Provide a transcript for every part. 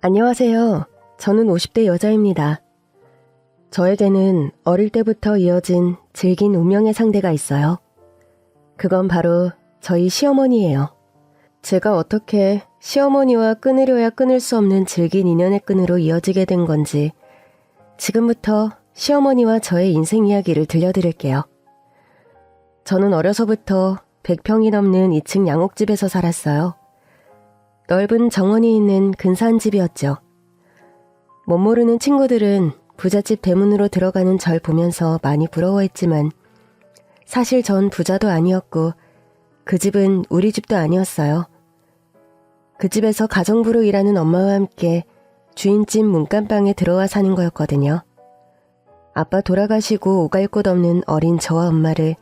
안녕하세요. 저는 50대 여자입니다. 저에게는 어릴 때부터 이어진 질긴 운명의 상대가 있어요. 그건 바로 저희 시어머니예요. 제가 어떻게 시어머니와 끊으려야 끊을 수 없는 질긴 인연의 끈으로 이어지게 된 건지 지금부터 시어머니와 저의 인생 이야기를 들려드릴게요. 저는 어려서부터 100평이 넘는 2층 양옥집에서 살았어요. 넓은 정원이 있는 근사한 집이었죠. 못 모르는 친구들은 부잣집 대문으로 들어가는 절 보면서 많이 부러워했지만 사실 전 부자도 아니었고 그 집은 우리 집도 아니었어요. 그 집에서 가정부로 일하는 엄마와 함께 주인집 문간방에 들어와 사는 거였거든요. 아빠 돌아가시고 오갈 곳 없는 어린 저와 엄마를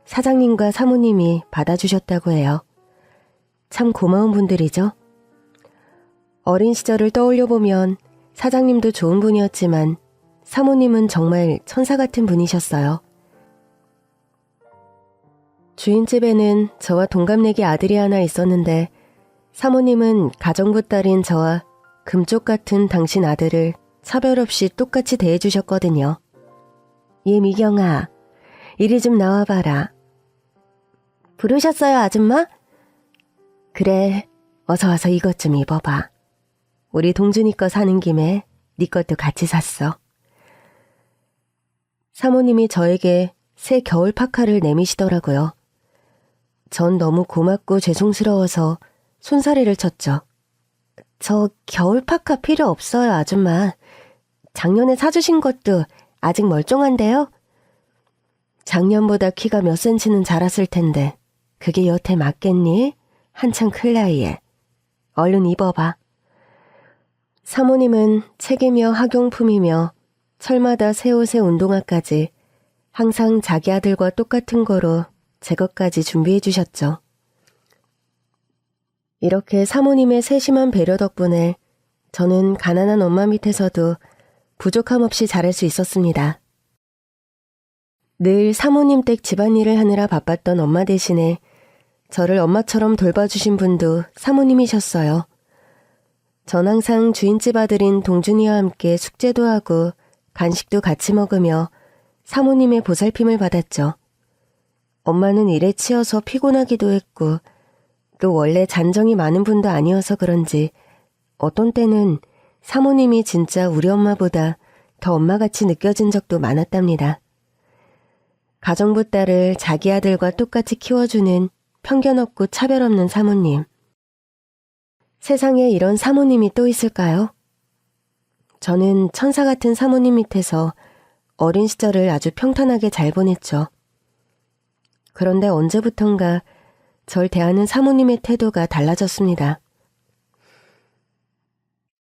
사장님과 사모님이 받아주셨다고 해요. 참 고마운 분들이죠. 어린 시절을 떠올려보면 사장님도 좋은 분이었지만 사모님은 정말 천사 같은 분이셨어요. 주인집에는 저와 동갑내기 아들이 하나 있었는데 사모님은 가정부 딸인 저와 금쪽 같은 당신 아들을 차별 없이 똑같이 대해주셨거든요. 얘 미경아, 이리 좀 나와봐라. 부르셨어요, 아줌마? 그래, 어서 와서 이것 좀 입어봐. 우리 동준이 거 사는 김에 네 것도 같이 샀어. 사모님이 저에게 새 겨울 파카를 내미시더라고요. 전 너무 고맙고 죄송스러워서 손사래를 쳤죠. 저 겨울 파카 필요 없어요, 아줌마. 작년에 사주신 것도 아직 멀쩡한데요? 작년보다 키가 몇 센치는 자랐을 텐데 그게 여태 맞겠니? 한창 클 나이에. 얼른 입어봐. 사모님은 책이며 학용품이며 철마다 새 옷에 운동화까지 항상 자기 아들과 똑같은 거로 제 것까지 준비해 주셨죠. 이렇게 사모님의 세심한 배려 덕분에 저는 가난한 엄마 밑에서도 부족함 없이 자랄 수 있었습니다. 늘 사모님 댁 집안일을 하느라 바빴던 엄마 대신에 저를 엄마처럼 돌봐주신 분도 사모님이셨어요. 전 항상 주인집 아들인 동준이와 함께 숙제도 하고 간식도 같이 먹으며 사모님의 보살핌을 받았죠. 엄마는 일에 치여서 피곤하기도 했고 또 원래 잔정이 많은 분도 아니어서 그런지 어떤 때는 사모님이 진짜 우리 엄마보다 더 엄마같이 느껴진 적도 많았답니다. 가정부 딸을 자기 아들과 똑같이 키워주는 편견 없고 차별 없는 사모님. 세상에 이런 사모님이 또 있을까요? 저는 천사 같은 사모님 밑에서 어린 시절을 아주 평탄하게 잘 보냈죠. 그런데 언제부턴가 절 대하는 사모님의 태도가 달라졌습니다.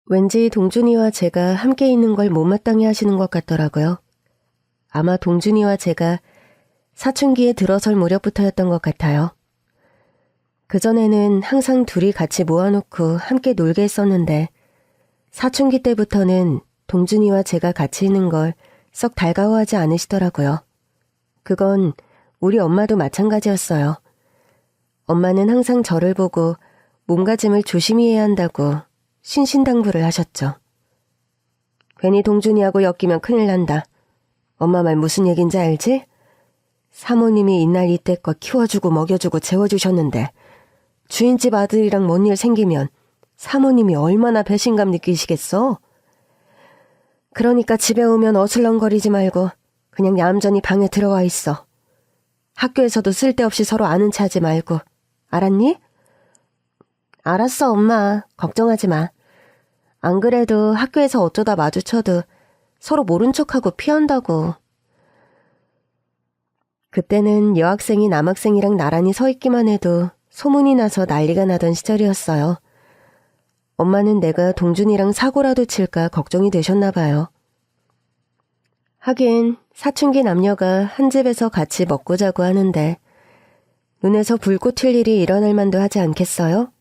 왠지 동준이와 제가 함께 있는 걸 못마땅해 하시는 것 같더라고요. 아마 동준이와 제가 사춘기에 들어설 무렵부터였던 것 같아요. 그전에는 항상 둘이 같이 모아놓고 함께 놀게 했었는데 사춘기 때부터는 동준이와 제가 같이 있는 걸 썩 달가워하지 않으시더라고요. 그건 우리 엄마도 마찬가지였어요. 엄마는 항상 저를 보고 몸가짐을 조심히 해야 한다고 신신당부를 하셨죠. 괜히 동준이하고 엮이면 큰일 난다. 엄마 말 무슨 얘긴지 알지? 사모님이 이날 이때껏 키워주고 먹여주고 재워주셨는데 주인집 아들이랑 뭔 일 생기면 사모님이 얼마나 배신감 느끼시겠어? 그러니까 집에 오면 어슬렁거리지 말고 그냥 얌전히 방에 들어와 있어. 학교에서도 쓸데없이 서로 아는 체 하지 말고. 알았니? 알았어, 엄마. 걱정하지 마. 안 그래도 학교에서 어쩌다 마주쳐도 서로 모른 척하고 피한다고. 그때는 여학생이 남학생이랑 나란히 서 있기만 해도 소문이 나서 난리가 나던 시절이었어요. 엄마는 내가 동준이랑 사고라도 칠까 걱정이 되셨나 봐요. 하긴 사춘기 남녀가 한 집에서 같이 먹고 자고 하는데 눈에서 불꽃 튈 일이 일어날 만도 하지 않겠어요?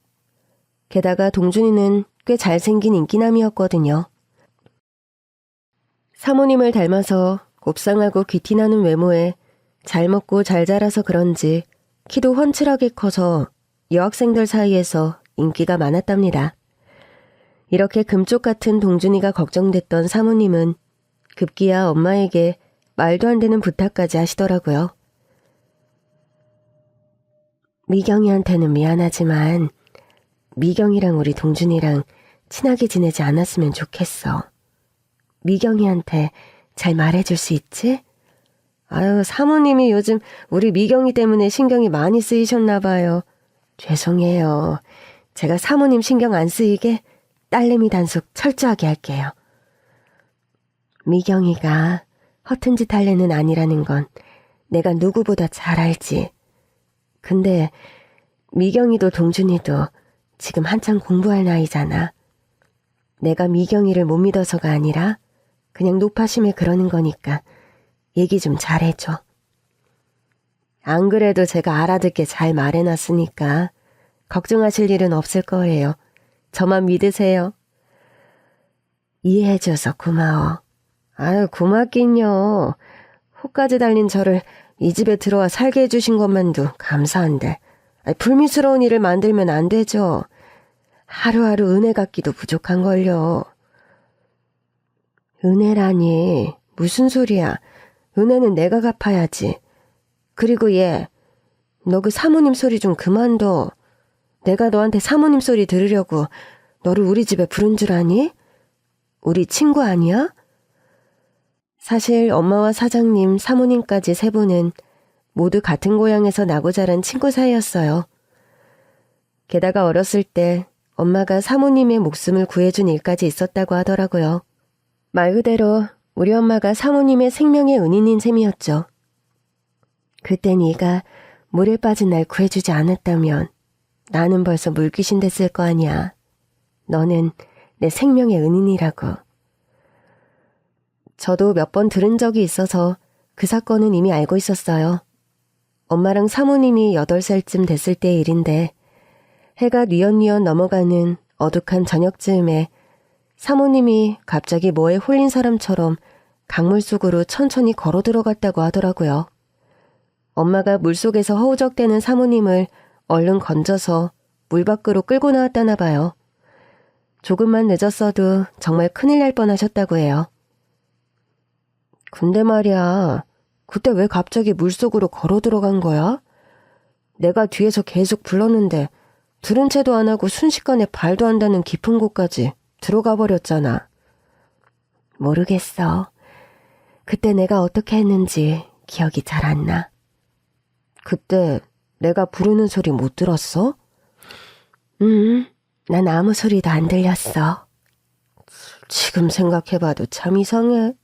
게다가 동준이는 꽤 잘생긴 인기남이었거든요. 사모님을 닮아서 곱상하고 귀티나는 외모에 잘 먹고 잘 자라서 그런지 키도 훤칠하게 커서 여학생들 사이에서 인기가 많았답니다. 이렇게 금쪽 같은 동준이가 걱정됐던 사모님은 급기야 엄마에게 말도 안 되는 부탁까지 하시더라고요. 미경이한테는 미안하지만 미경이랑 우리 동준이랑 친하게 지내지 않았으면 좋겠어. 미경이한테 잘 말해줄 수 있지? 아유, 사모님이 요즘 우리 미경이 때문에 신경이 많이 쓰이셨나 봐요. 죄송해요. 제가 사모님 신경 안 쓰이게 딸내미 단속 철저하게 할게요. 미경이가 허튼 짓 할 애는 아니라는 건 내가 누구보다 잘 알지. 근데 미경이도 동준이도 지금 한창 공부할 나이잖아. 내가 미경이를 못 믿어서가 아니라 그냥 노파심에 그러는 거니까 얘기 좀 잘해줘. 안 그래도 제가 알아듣게 잘 말해놨으니까 걱정하실 일은 없을 거예요. 저만 믿으세요. 이해해줘서 고마워. 아유, 고맙긴요. 호까지 달린 저를 이 집에 들어와 살게 해주신 것만도 감사한데 불미스러운 일을 만들면 안 되죠. 하루하루 은혜 갚기도 부족한걸요. 은혜라니 무슨 소리야. 은혜는 내가 갚아야지. 그리고 얘, 너 그 사모님 소리 좀 그만둬. 내가 너한테 사모님 소리 들으려고 너를 우리 집에 부른 줄 아니? 우리 친구 아니야? 사실 엄마와 사장님, 사모님까지 세 분은 모두 같은 고향에서 나고 자란 친구 사이였어요. 게다가 어렸을 때 엄마가 사모님의 목숨을 구해준 일까지 있었다고 하더라고요. 말 그대로 우리 엄마가 사모님의 생명의 은인인 셈이었죠. 그때 네가 물에 빠진 날 구해주지 않았다면 나는 벌써 물귀신 됐을 거 아니야. 너는 내 생명의 은인이라고. 저도 몇 번 들은 적이 있어서 그 사건은 이미 알고 있었어요. 엄마랑 사모님이 8살쯤 됐을 때의 일인데 해가 뉘엿뉘엿 넘어가는 어둑한 저녁쯤에 사모님이 갑자기 뭐에 홀린 사람처럼 강물 속으로 천천히 걸어 들어갔다고 하더라고요. 엄마가 물속에서 허우적대는 사모님을 얼른 건져서 물 밖으로 끌고 나왔다나 봐요. 조금만 늦었어도 정말 큰일 날 뻔하셨다고 해요. 근데 말이야, 그때 왜 갑자기 물속으로 걸어 들어간 거야? 내가 뒤에서 계속 불렀는데 들은 채도 안 하고 순식간에 발도 안 닿는 깊은 곳까지 들어가 버렸잖아. 모르겠어. 그때 내가 어떻게 했는지 기억이 잘 안 나. 그때 내가 부르는 소리 못 들었어? 난 아무 소리도 안 들렸어. 지금 생각해봐도 참 이상해.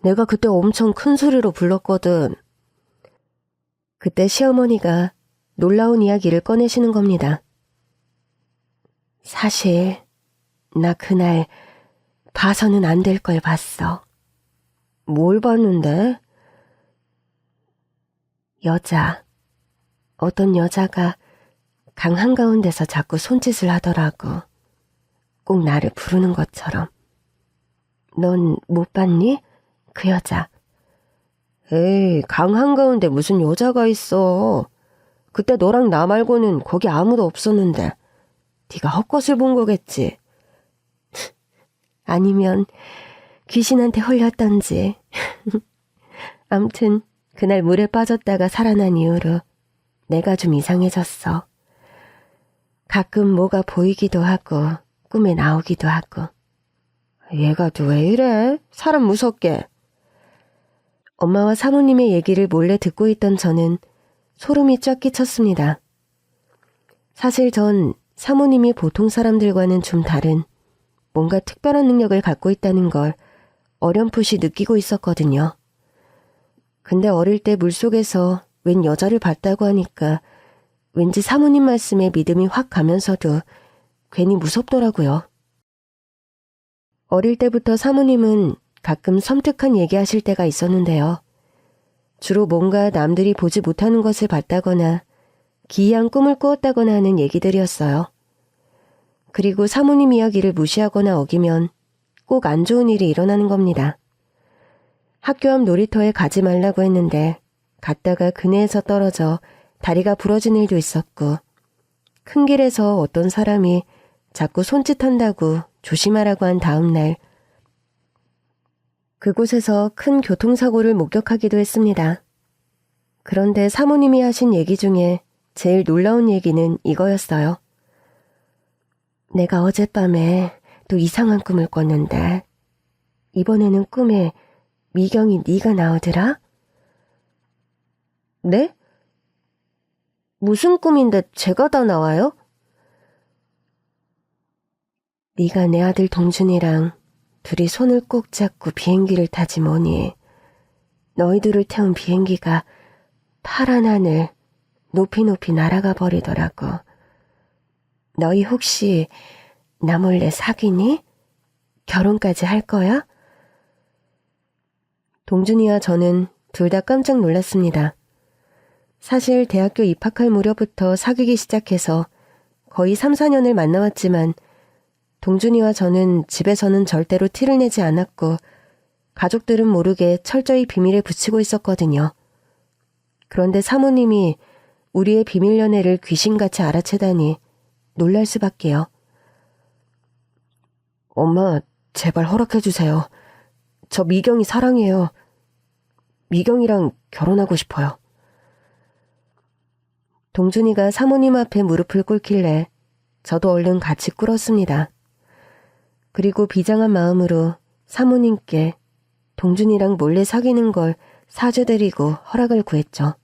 내가 그때 엄청 큰 소리로 불렀거든. 그때 시어머니가 놀라운 이야기를 꺼내시는 겁니다. 사실 나 그날 봐서는 안 될 걸 봤어. 뭘 봤는데? 어떤 여자가 강 한가운데서 자꾸 손짓을 하더라고. 꼭 나를 부르는 것처럼. 넌 못 봤니? 그 여자. 에이, 강 한가운데 무슨 여자가 있어. 그때 너랑 나 말고는 거기 아무도 없었는데 네가 헛것을 본 거겠지. 아니면 귀신한테 홀렸던지. 암튼 그날 물에 빠졌다가 살아난 이후로 내가 좀 이상해졌어. 가끔 뭐가 보이기도 하고 꿈에 나오기도 하고. 얘가 또 왜 이래? 사람 무섭게. 엄마와 사모님의 얘기를 몰래 듣고 있던 저는 소름이 쫙 끼쳤습니다. 사실 전 사모님이 보통 사람들과는 좀 다른 뭔가 특별한 능력을 갖고 있다는 걸 어렴풋이 느끼고 있었거든요. 근데 어릴 때 물속에서 웬 여자를 봤다고 하니까 왠지 사모님 말씀에 믿음이 확 가면서도 괜히 무섭더라고요. 어릴 때부터 사모님은 가끔 섬뜩한 얘기하실 때가 있었는데요. 주로 뭔가 남들이 보지 못하는 것을 봤다거나 기이한 꿈을 꾸었다거나 하는 얘기들이었어요. 그리고 사모님 이야기를 무시하거나 어기면 꼭 안 좋은 일이 일어나는 겁니다. 학교 앞 놀이터에 가지 말라고 했는데 갔다가 그네에서 떨어져 다리가 부러진 일도 있었고, 큰 길에서 어떤 사람이 자꾸 손짓한다고 조심하라고 한 다음 날 그곳에서 큰 교통사고를 목격하기도 했습니다. 그런데 사모님이 하신 얘기 중에 제일 놀라운 얘기는 이거였어요. 내가 어젯밤에 또 이상한 꿈을 꿨는데 이번에는 꿈에 미경이 네가 나오더라? 네? 무슨 꿈인데 제가 다 나와요? 네가 내 아들 동준이랑 둘이 손을 꼭 잡고 비행기를 타지 뭐니. 너희들을 태운 비행기가 파란 하늘 높이 높이 날아가 버리더라고. 너희 혹시 나 몰래 사귀니? 결혼까지 할 거야? 동준이와 저는 둘 다 깜짝 놀랐습니다. 사실 대학교 입학할 무렵부터 사귀기 시작해서 거의 3, 4년을 만나왔지만 동준이와 저는 집에서는 절대로 티를 내지 않았고 가족들은 모르게 철저히 비밀에 붙이고 있었거든요. 그런데 사모님이 우리의 비밀 연애를 귀신같이 알아채다니 놀랄 수밖에요. 엄마, 제발 허락해주세요. 저 미경이 사랑해요. 미경이랑 결혼하고 싶어요. 동준이가 사모님 앞에 무릎을 꿇길래 저도 얼른 같이 꿇었습니다. 그리고 비장한 마음으로 사모님께 동준이랑 몰래 사귀는 걸 사죄드리고 허락을 구했죠.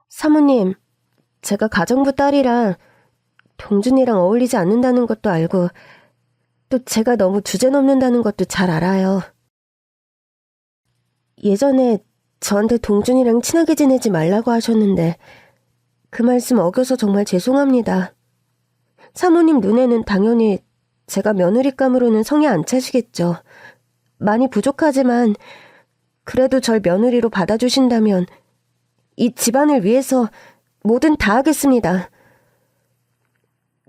사모님, 제가 가정부 딸이라 동준이랑 어울리지 않는다는 것도 알고 또 제가 너무 주제넘는다는 것도 잘 알아요. 예전에 저한테 동준이랑 친하게 지내지 말라고 하셨는데 그 말씀 어겨서 정말 죄송합니다. 사모님 눈에는 당연히 제가 며느리감으로는 성에 안 차시겠죠. 많이 부족하지만 그래도 절 며느리로 받아주신다면 이 집안을 위해서 뭐든 다 하겠습니다.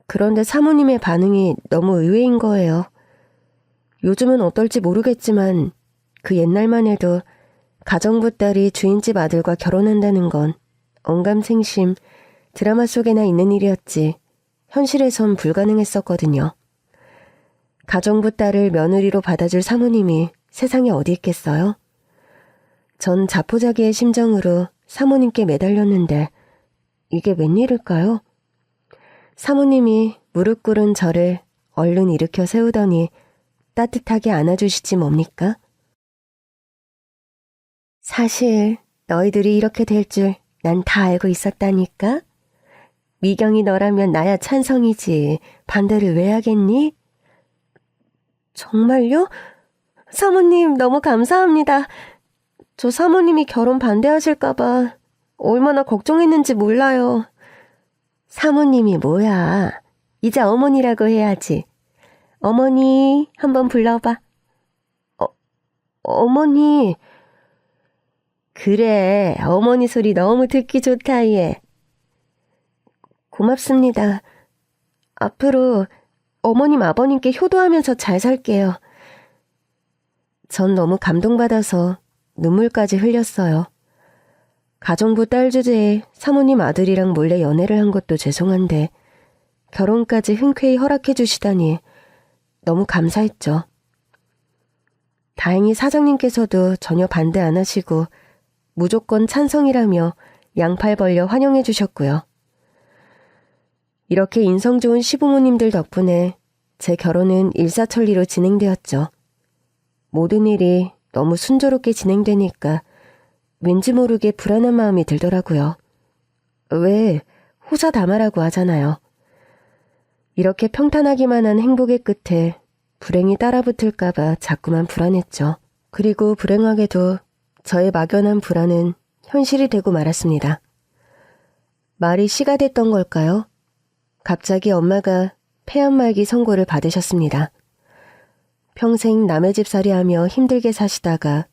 그런데 사모님의 반응이 너무 의외인 거예요. 요즘은 어떨지 모르겠지만 그 옛날만 해도 가정부 딸이 주인집 아들과 결혼한다는 건 언감생심, 드라마 속에나 있는 일이었지 현실에선 불가능했었거든요. 가정부 딸을 며느리로 받아줄 사모님이 세상에 어디 있겠어요? 전 자포자기의 심정으로 사모님께 매달렸는데 이게 웬일일까요? 사모님이 무릎 꿇은 저를 얼른 일으켜 세우더니 따뜻하게 안아주시지 뭡니까? 사실 너희들이 이렇게 될 줄 난 다 알고 있었다니까? 미경이 너라면 나야 찬성이지. 반대를 왜 하겠니? 정말요? 사모님 너무 감사합니다. 저 사모님이 결혼 반대하실까봐 얼마나 걱정했는지 몰라요. 사모님이 뭐야. 이제 어머니라고 해야지. 어머니 한번 불러봐. 어머니. 그래, 어머니 소리 너무 듣기 좋다 얘. 고맙습니다. 앞으로 어머님 아버님께 효도하면서 잘 살게요. 전 너무 감동받아서 눈물까지 흘렸어요. 가정부 딸 주제에 사모님 아들이랑 몰래 연애를 한 것도 죄송한데 결혼까지 흔쾌히 허락해 주시다니 너무 감사했죠. 다행히 사장님께서도 전혀 반대 안 하시고 무조건 찬성이라며 양팔 벌려 환영해 주셨고요. 이렇게 인성 좋은 시부모님들 덕분에 제 결혼은 일사천리로 진행되었죠. 모든 일이 너무 순조롭게 진행되니까 왠지 모르게 불안한 마음이 들더라고요. 왜 호사다마라고 하잖아요. 이렇게 평탄하기만 한 행복의 끝에 불행이 따라붙을까봐 자꾸만 불안했죠. 그리고 불행하게도 저의 막연한 불안은 현실이 되고 말았습니다. 말이 씨가 됐던 걸까요? 갑자기 엄마가 폐암 말기 선고를 받으셨습니다. 평생 남의 집살이하며 힘들게 사시다가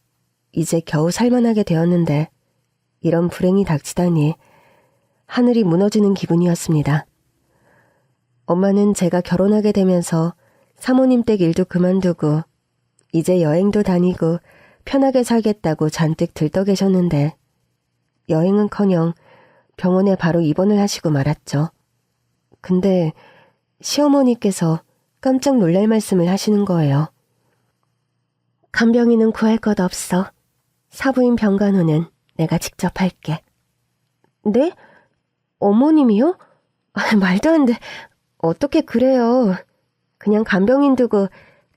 이제 겨우 살만하게 되었는데 이런 불행이 닥치다니 하늘이 무너지는 기분이었습니다. 엄마는 제가 결혼하게 되면서 사모님 댁 일도 그만두고 이제 여행도 다니고 편하게 살겠다고 잔뜩 들떠 계셨는데 여행은커녕 병원에 바로 입원을 하시고 말았죠. 근데 시어머니께서 깜짝 놀랄 말씀을 하시는 거예요. 간병인은 구할 것 없어. 사부인 병간호는 내가 직접 할게. 네? 어머님이요? 말도 안 돼. 어떻게 그래요. 그냥 간병인 두고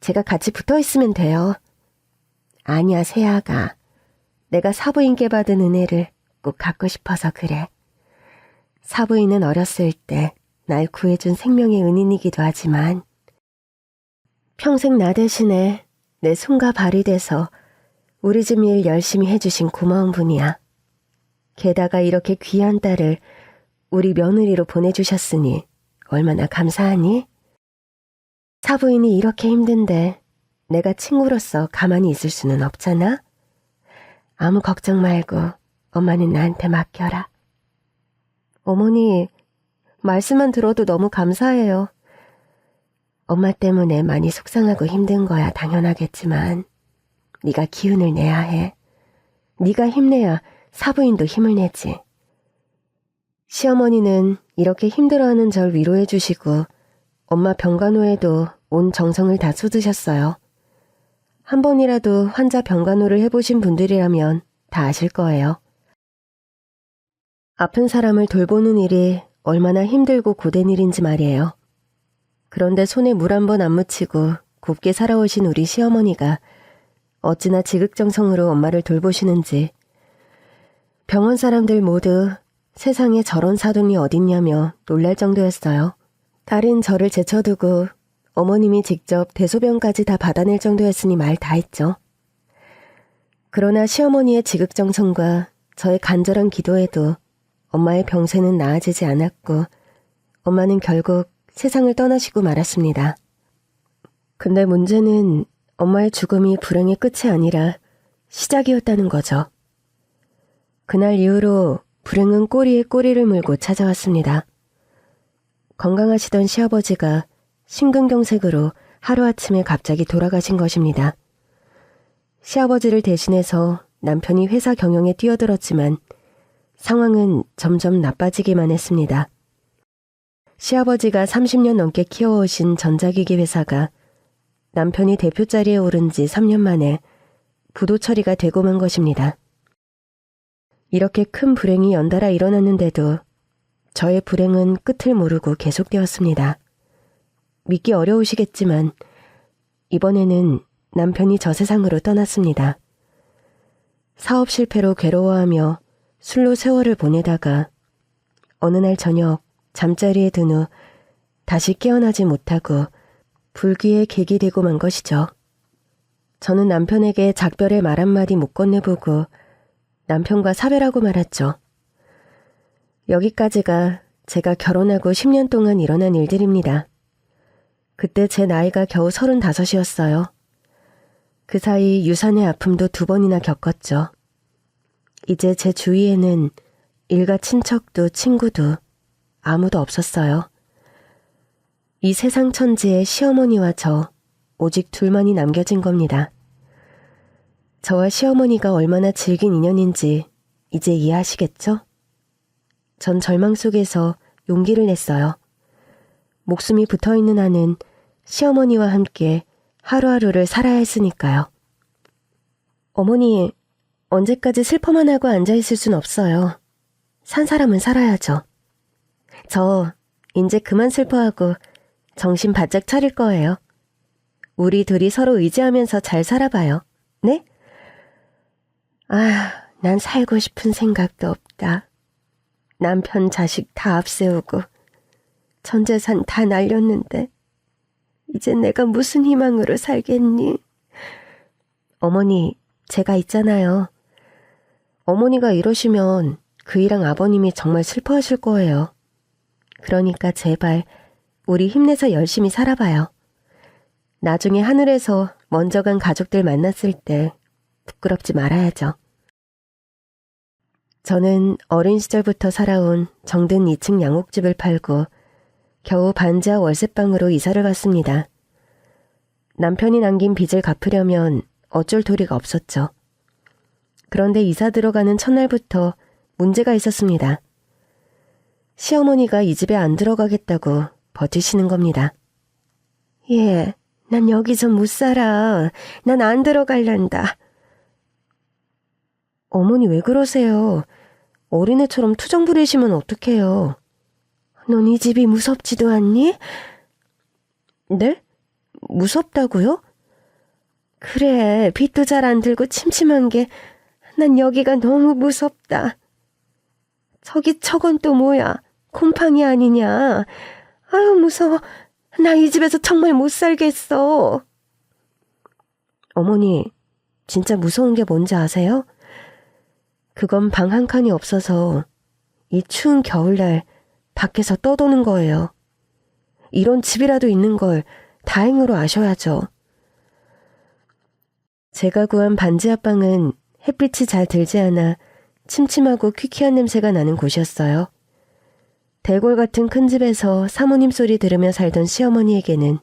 제가 같이 붙어 있으면 돼요. 아니야, 세아가. 내가 사부인께 받은 은혜를 꼭 갖고 싶어서 그래. 사부인은 어렸을 때 날 구해준 생명의 은인이기도 하지만 평생 나 대신에 내 손과 발이 돼서 우리 집 일 열심히 해주신 고마운 분이야. 게다가 이렇게 귀한 딸을 우리 며느리로 보내주셨으니 얼마나 감사하니? 사부인이 이렇게 힘든데 내가 친구로서 가만히 있을 수는 없잖아? 아무 걱정 말고 엄마는 나한테 맡겨라. 어머니, 말씀만 들어도 너무 감사해요. 엄마 때문에 많이 속상하고 힘든 거야 당연하겠지만 네가 기운을 내야 해. 네가 힘내야 사부인도 힘을 내지. 시어머니는 이렇게 힘들어하는 절 위로해 주시고 엄마 병간호에도 온 정성을 다 쏟으셨어요. 한 번이라도 환자 병간호를 해보신 분들이라면 다 아실 거예요. 아픈 사람을 돌보는 일이 얼마나 힘들고 고된 일인지 말이에요. 그런데 손에 물 한 번 안 묻히고 곱게 살아오신 우리 시어머니가 어찌나 지극정성으로 엄마를 돌보시는지 병원 사람들 모두 세상에 저런 사돈이 어딨냐며 놀랄 정도였어요. 딸인 저를 제쳐두고 어머님이 직접 대소변까지 다 받아낼 정도였으니 말 다 했죠. 그러나 시어머니의 지극정성과 저의 간절한 기도에도 엄마의 병세는 나아지지 않았고 엄마는 결국 세상을 떠나시고 말았습니다. 근데 문제는 엄마의 죽음이 불행의 끝이 아니라 시작이었다는 거죠. 그날 이후로 불행은 꼬리에 꼬리를 물고 찾아왔습니다. 건강하시던 시아버지가 심근경색으로 하루아침에 갑자기 돌아가신 것입니다. 시아버지를 대신해서 남편이 회사 경영에 뛰어들었지만 상황은 점점 나빠지기만 했습니다. 시아버지가 30년 넘게 키워오신 전자기기 회사가 남편이 대표 자리에 오른 지 3년 만에 부도 처리가 되고 만 것입니다. 이렇게 큰 불행이 연달아 일어났는데도 저의 불행은 끝을 모르고 계속되었습니다. 믿기 어려우시겠지만 이번에는 남편이 저 세상으로 떠났습니다. 사업 실패로 괴로워하며 술로 세월을 보내다가 어느 날 저녁 잠자리에 든 후 다시 깨어나지 못하고 불귀의 객이 되고 만 것이죠. 저는 남편에게 작별의 말 한마디 못 건네보고 남편과 사별하고 말았죠. 여기까지가 제가 결혼하고 10년 동안 일어난 일들입니다. 그때 제 나이가 겨우 35이었어요. 그 사이 유산의 아픔도 2번이나 겪었죠. 이제 제 주위에는 일가 친척도 친구도 아무도 없었어요. 이 세상 천지에 시어머니와 저 오직 둘만이 남겨진 겁니다. 저와 시어머니가 얼마나 질긴 인연인지 이제 이해하시겠죠? 전 절망 속에서 용기를 냈어요. 목숨이 붙어있는 한은 시어머니와 함께 하루하루를 살아야 했으니까요. 어머니, 언제까지 슬퍼만 하고 앉아있을 순 없어요. 산 사람은 살아야죠. 저 이제 그만 슬퍼하고 정신 바짝 차릴 거예요. 우리 둘이 서로 의지하면서 잘 살아봐요. 네? 난 살고 싶은 생각도 없다. 남편 자식 다 앞세우고 전 재산 다 날렸는데 이제 내가 무슨 희망으로 살겠니? 어머니, 제가 있잖아요. 어머니가 이러시면 그이랑 아버님이 정말 슬퍼하실 거예요. 그러니까 제발 우리 힘내서 열심히 살아봐요. 나중에 하늘에서 먼저 간 가족들 만났을 때 부끄럽지 말아야죠. 저는 어린 시절부터 살아온 정든 2층 양옥집을 팔고 겨우 반지하 월세방으로 이사를 갔습니다. 남편이 남긴 빚을 갚으려면 어쩔 도리가 없었죠. 그런데 이사 들어가는 첫날부터 문제가 있었습니다. 시어머니가 이 집에 안 들어가겠다고 버티시는 겁니다. 예, 난 여기서 못 살아. 난 안 들어갈란다. 어머니 왜 그러세요? 어린애처럼 투정 부리시면 어떡해요? 넌 이 집이 무섭지도 않니? 네? 무섭다고요? 그래, 빛도 잘 안 들고 침침한 게 난 여기가 너무 무섭다. 저건 또 뭐야? 곰팡이 아니냐? 아유, 무서워. 나 이 집에서 정말 못 살겠어. 어머니, 진짜 무서운 게 뭔지 아세요? 그건 방 한 칸이 없어서 이 추운 겨울날 밖에서 떠도는 거예요. 이런 집이라도 있는 걸 다행으로 아셔야죠. 제가 구한 반지 앞방은 햇빛이 잘 들지 않아 침침하고 퀴퀴한 냄새가 나는 곳이었어요. 대골 같은 큰 집에서 사모님 소리 들으며 살던 시어머니에게는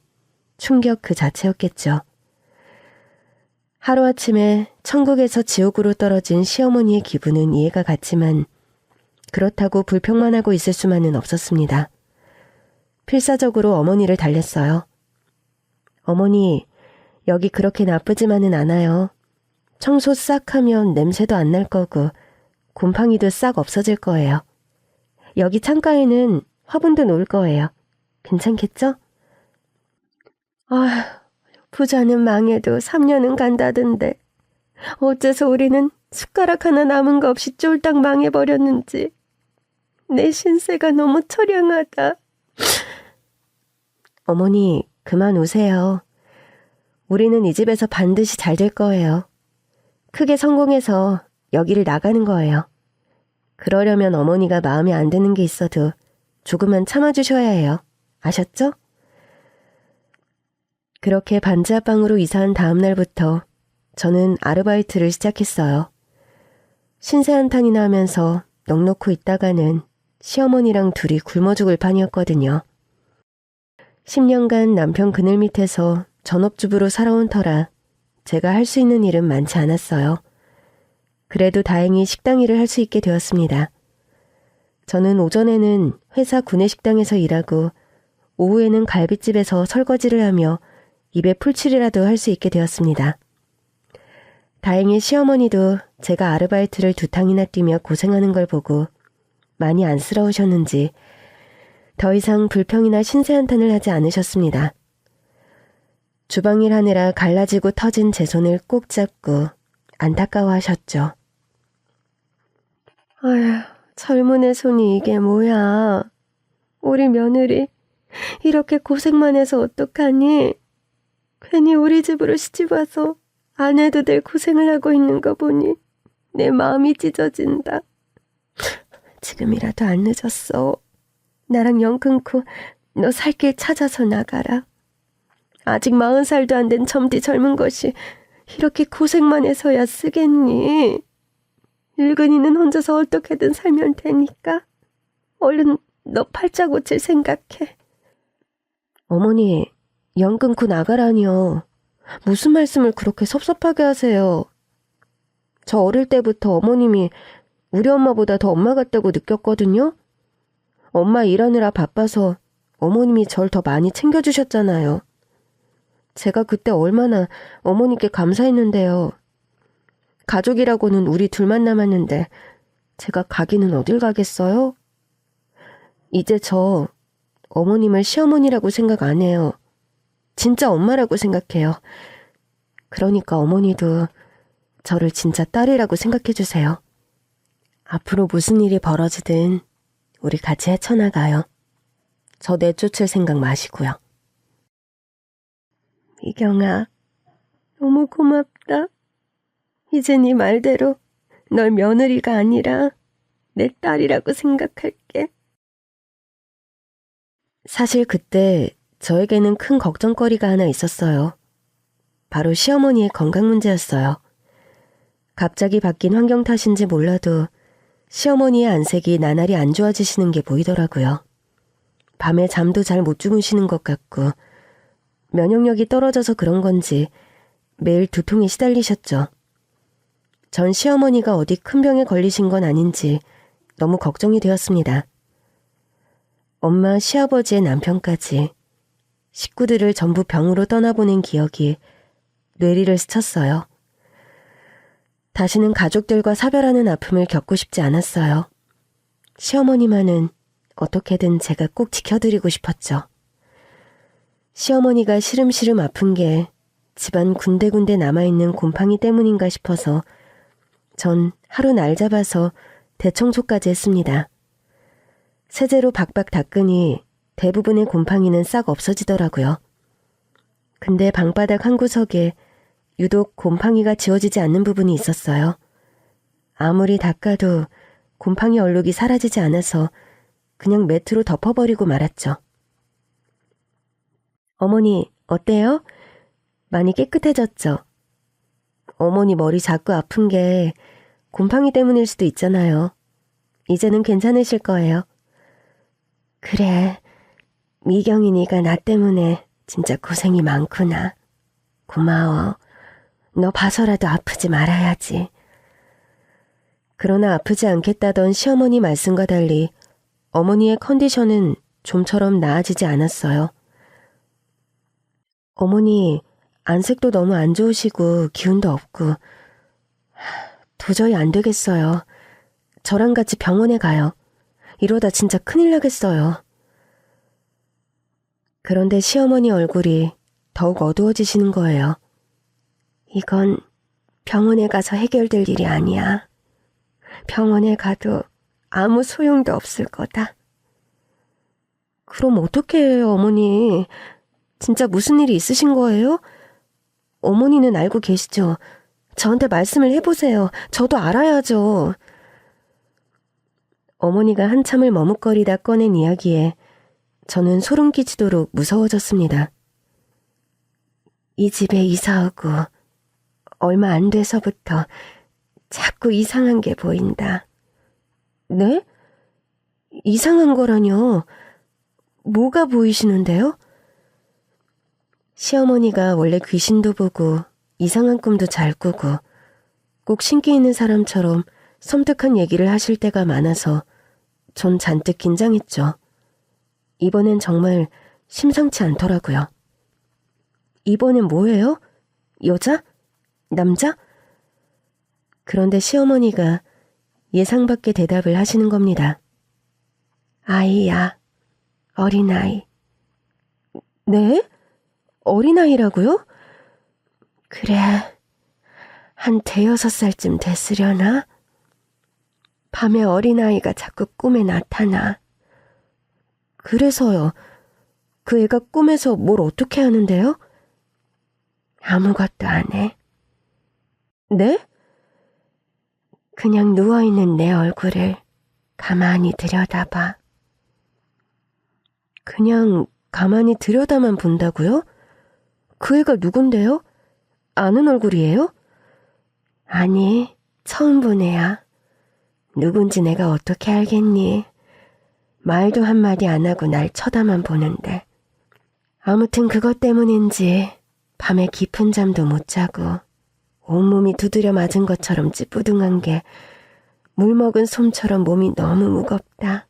충격 그 자체였겠죠. 하루아침에 천국에서 지옥으로 떨어진 시어머니의 기분은 이해가 갔지만 그렇다고 불평만 하고 있을 수만은 없었습니다. 필사적으로 어머니를 달랬어요. 어머니, 여기 그렇게 나쁘지만은 않아요. 청소 싹 하면 냄새도 안 날 거고 곰팡이도 싹 없어질 거예요. 여기 창가에는 화분도 놓을 거예요. 괜찮겠죠? 아휴, 부자는 망해도 3년은 간다던데 어째서 우리는 숟가락 하나 남은 거 없이 쫄딱 망해버렸는지. 내 신세가 너무 처량하다. 어머니, 그만 우세요. 우리는 이 집에서 반드시 잘 될 거예요. 크게 성공해서 여기를 나가는 거예요. 그러려면 어머니가 마음에 안 드는 게 있어도 조금만 참아주셔야 해요. 아셨죠? 그렇게 반지 앞방으로 이사한 다음 날부터 저는 아르바이트를 시작했어요. 신세 한탄이나 하면서 넋놓고 있다가는 시어머니랑 둘이 굶어 죽을 판이었거든요. 10년간 남편 그늘 밑에서 전업주부로 살아온 터라 제가 할 수 있는 일은 많지 않았어요. 그래도 다행히 식당 일을 할 수 있게 되었습니다. 저는 오전에는 회사 구내식당에서 일하고 오후에는 갈빗집에서 설거지를 하며 입에 풀칠이라도 할 수 있게 되었습니다. 다행히 시어머니도 제가 아르바이트를 2탕이나 뛰며 고생하는 걸 보고 많이 안쓰러우셨는지 더 이상 불평이나 신세한탄을 하지 않으셨습니다. 주방일 하느라 갈라지고 터진 제 손을 꼭 잡고 안타까워하셨죠. 아휴, 젊은 애 손이 이게 뭐야. 우리 며느리 이렇게 고생만 해서 어떡하니? 괜히 우리 집으로 시집와서 안 해도 될 고생을 하고 있는 거 보니 내 마음이 찢어진다. 지금이라도 안 늦었어. 나랑 연 끊고 너 살 길 찾아서 나가라. 아직 40살도 안 된 젊디 젊은 것이 이렇게 고생만 해서야 쓰겠니? 늙은이는 혼자서 어떻게든 살면 되니까 얼른 너 팔자 고칠 생각해. 어머니, 연 끊고 나가라니요. 무슨 말씀을 그렇게 섭섭하게 하세요. 저 어릴 때부터 어머님이 우리 엄마보다 더 엄마 같다고 느꼈거든요. 엄마 일하느라 바빠서 어머님이 절 더 많이 챙겨주셨잖아요. 제가 그때 얼마나 어머니께 감사했는데요. 가족이라고는 우리 둘만 남았는데 제가 가기는 어딜 가겠어요? 이제 저 어머님을 시어머니라고 생각 안 해요. 진짜 엄마라고 생각해요. 그러니까 어머니도 저를 진짜 딸이라고 생각해 주세요. 앞으로 무슨 일이 벌어지든 우리 같이 헤쳐나가요. 저 내쫓을 생각 마시고요. 미경아, 너무 고맙다. 이제 네 말대로 널 며느리가 아니라 내 딸이라고 생각할게. 사실 그때 저에게는 큰 걱정거리가 하나 있었어요. 바로 시어머니의 건강 문제였어요. 갑자기 바뀐 환경 탓인지 몰라도 시어머니의 안색이 나날이 안 좋아지시는 게 보이더라고요. 밤에 잠도 잘 못 주무시는 것 같고 면역력이 떨어져서 그런 건지 매일 두통에 시달리셨죠. 전 시어머니가 어디 큰 병에 걸리신 건 아닌지 너무 걱정이 되었습니다. 엄마, 시아버지의 남편까지 식구들을 전부 병으로 떠나보낸 기억이 뇌리를 스쳤어요. 다시는 가족들과 사별하는 아픔을 겪고 싶지 않았어요. 시어머니만은 어떻게든 제가 꼭 지켜드리고 싶었죠. 시어머니가 시름시름 아픈 게 집안 군데군데 남아있는 곰팡이 때문인가 싶어서 전 하루 날 잡아서 대청소까지 했습니다. 세제로 박박 닦으니 대부분의 곰팡이는 싹 없어지더라고요. 근데 방바닥 한 구석에 유독 곰팡이가 지워지지 않는 부분이 있었어요. 아무리 닦아도 곰팡이 얼룩이 사라지지 않아서 그냥 매트로 덮어버리고 말았죠. 어머니, 어때요? 많이 깨끗해졌죠? 어머니 머리 자꾸 아픈 게 곰팡이 때문일 수도 있잖아요. 이제는 괜찮으실 거예요. 그래, 미경이니가 나 때문에 진짜 고생이 많구나. 고마워. 너 봐서라도 아프지 말아야지. 그러나 아프지 않겠다던 시어머니 말씀과 달리 어머니의 컨디션은 좀처럼 나아지지 않았어요. 어머니, 안색도 너무 안 좋으시고 기운도 없고 도저히 안 되겠어요. 저랑 같이 병원에 가요. 이러다 진짜 큰일 나겠어요. 그런데 시어머니 얼굴이 더욱 어두워지시는 거예요. 이건 병원에 가서 해결될 일이 아니야. 병원에 가도 아무 소용도 없을 거다. 그럼 어떻게 해요, 어머니? 진짜 무슨 일이 있으신 거예요? 어머니는 알고 계시죠? 저한테 말씀을 해보세요. 저도 알아야죠. 어머니가 한참을 머뭇거리다 꺼낸 이야기에 저는 소름 끼치도록 무서워졌습니다. 이 집에 이사하고 얼마 안 돼서부터 자꾸 이상한 게 보인다. 네? 이상한 거라뇨? 뭐가 보이시는데요? 시어머니가 원래 귀신도 보고 이상한 꿈도 잘 꾸고 꼭 신기 있는 사람처럼 섬뜩한 얘기를 하실 때가 많아서 전 잔뜩 긴장했죠. 이번엔 정말 심상치 않더라고요. 이번엔 뭐예요? 여자? 남자? 그런데 시어머니가 예상 밖의 대답을 하시는 겁니다. 아이야. 어린아이. 네? 어린아이라고요? 그래. 한 5-6살쯤 됐으려나? 밤에 어린아이가 자꾸 꿈에 나타나. 그래서요. 그 애가 꿈에서 뭘 어떻게 하는데요? 아무것도 안 해. 네? 그냥 누워있는 내 얼굴을 가만히 들여다봐. 그냥 가만히 들여다만 본다고요? 그 애가 누군데요? 아는 얼굴이에요? 아니, 처음 본 애야. 누군지 내가 어떻게 알겠니? 말도 한마디 안 하고 날 쳐다만 보는데. 아무튼 그것 때문인지 밤에 깊은 잠도 못 자고 온몸이 두드려 맞은 것처럼 찌뿌둥한 게 물 먹은 솜처럼 몸이 너무 무겁다.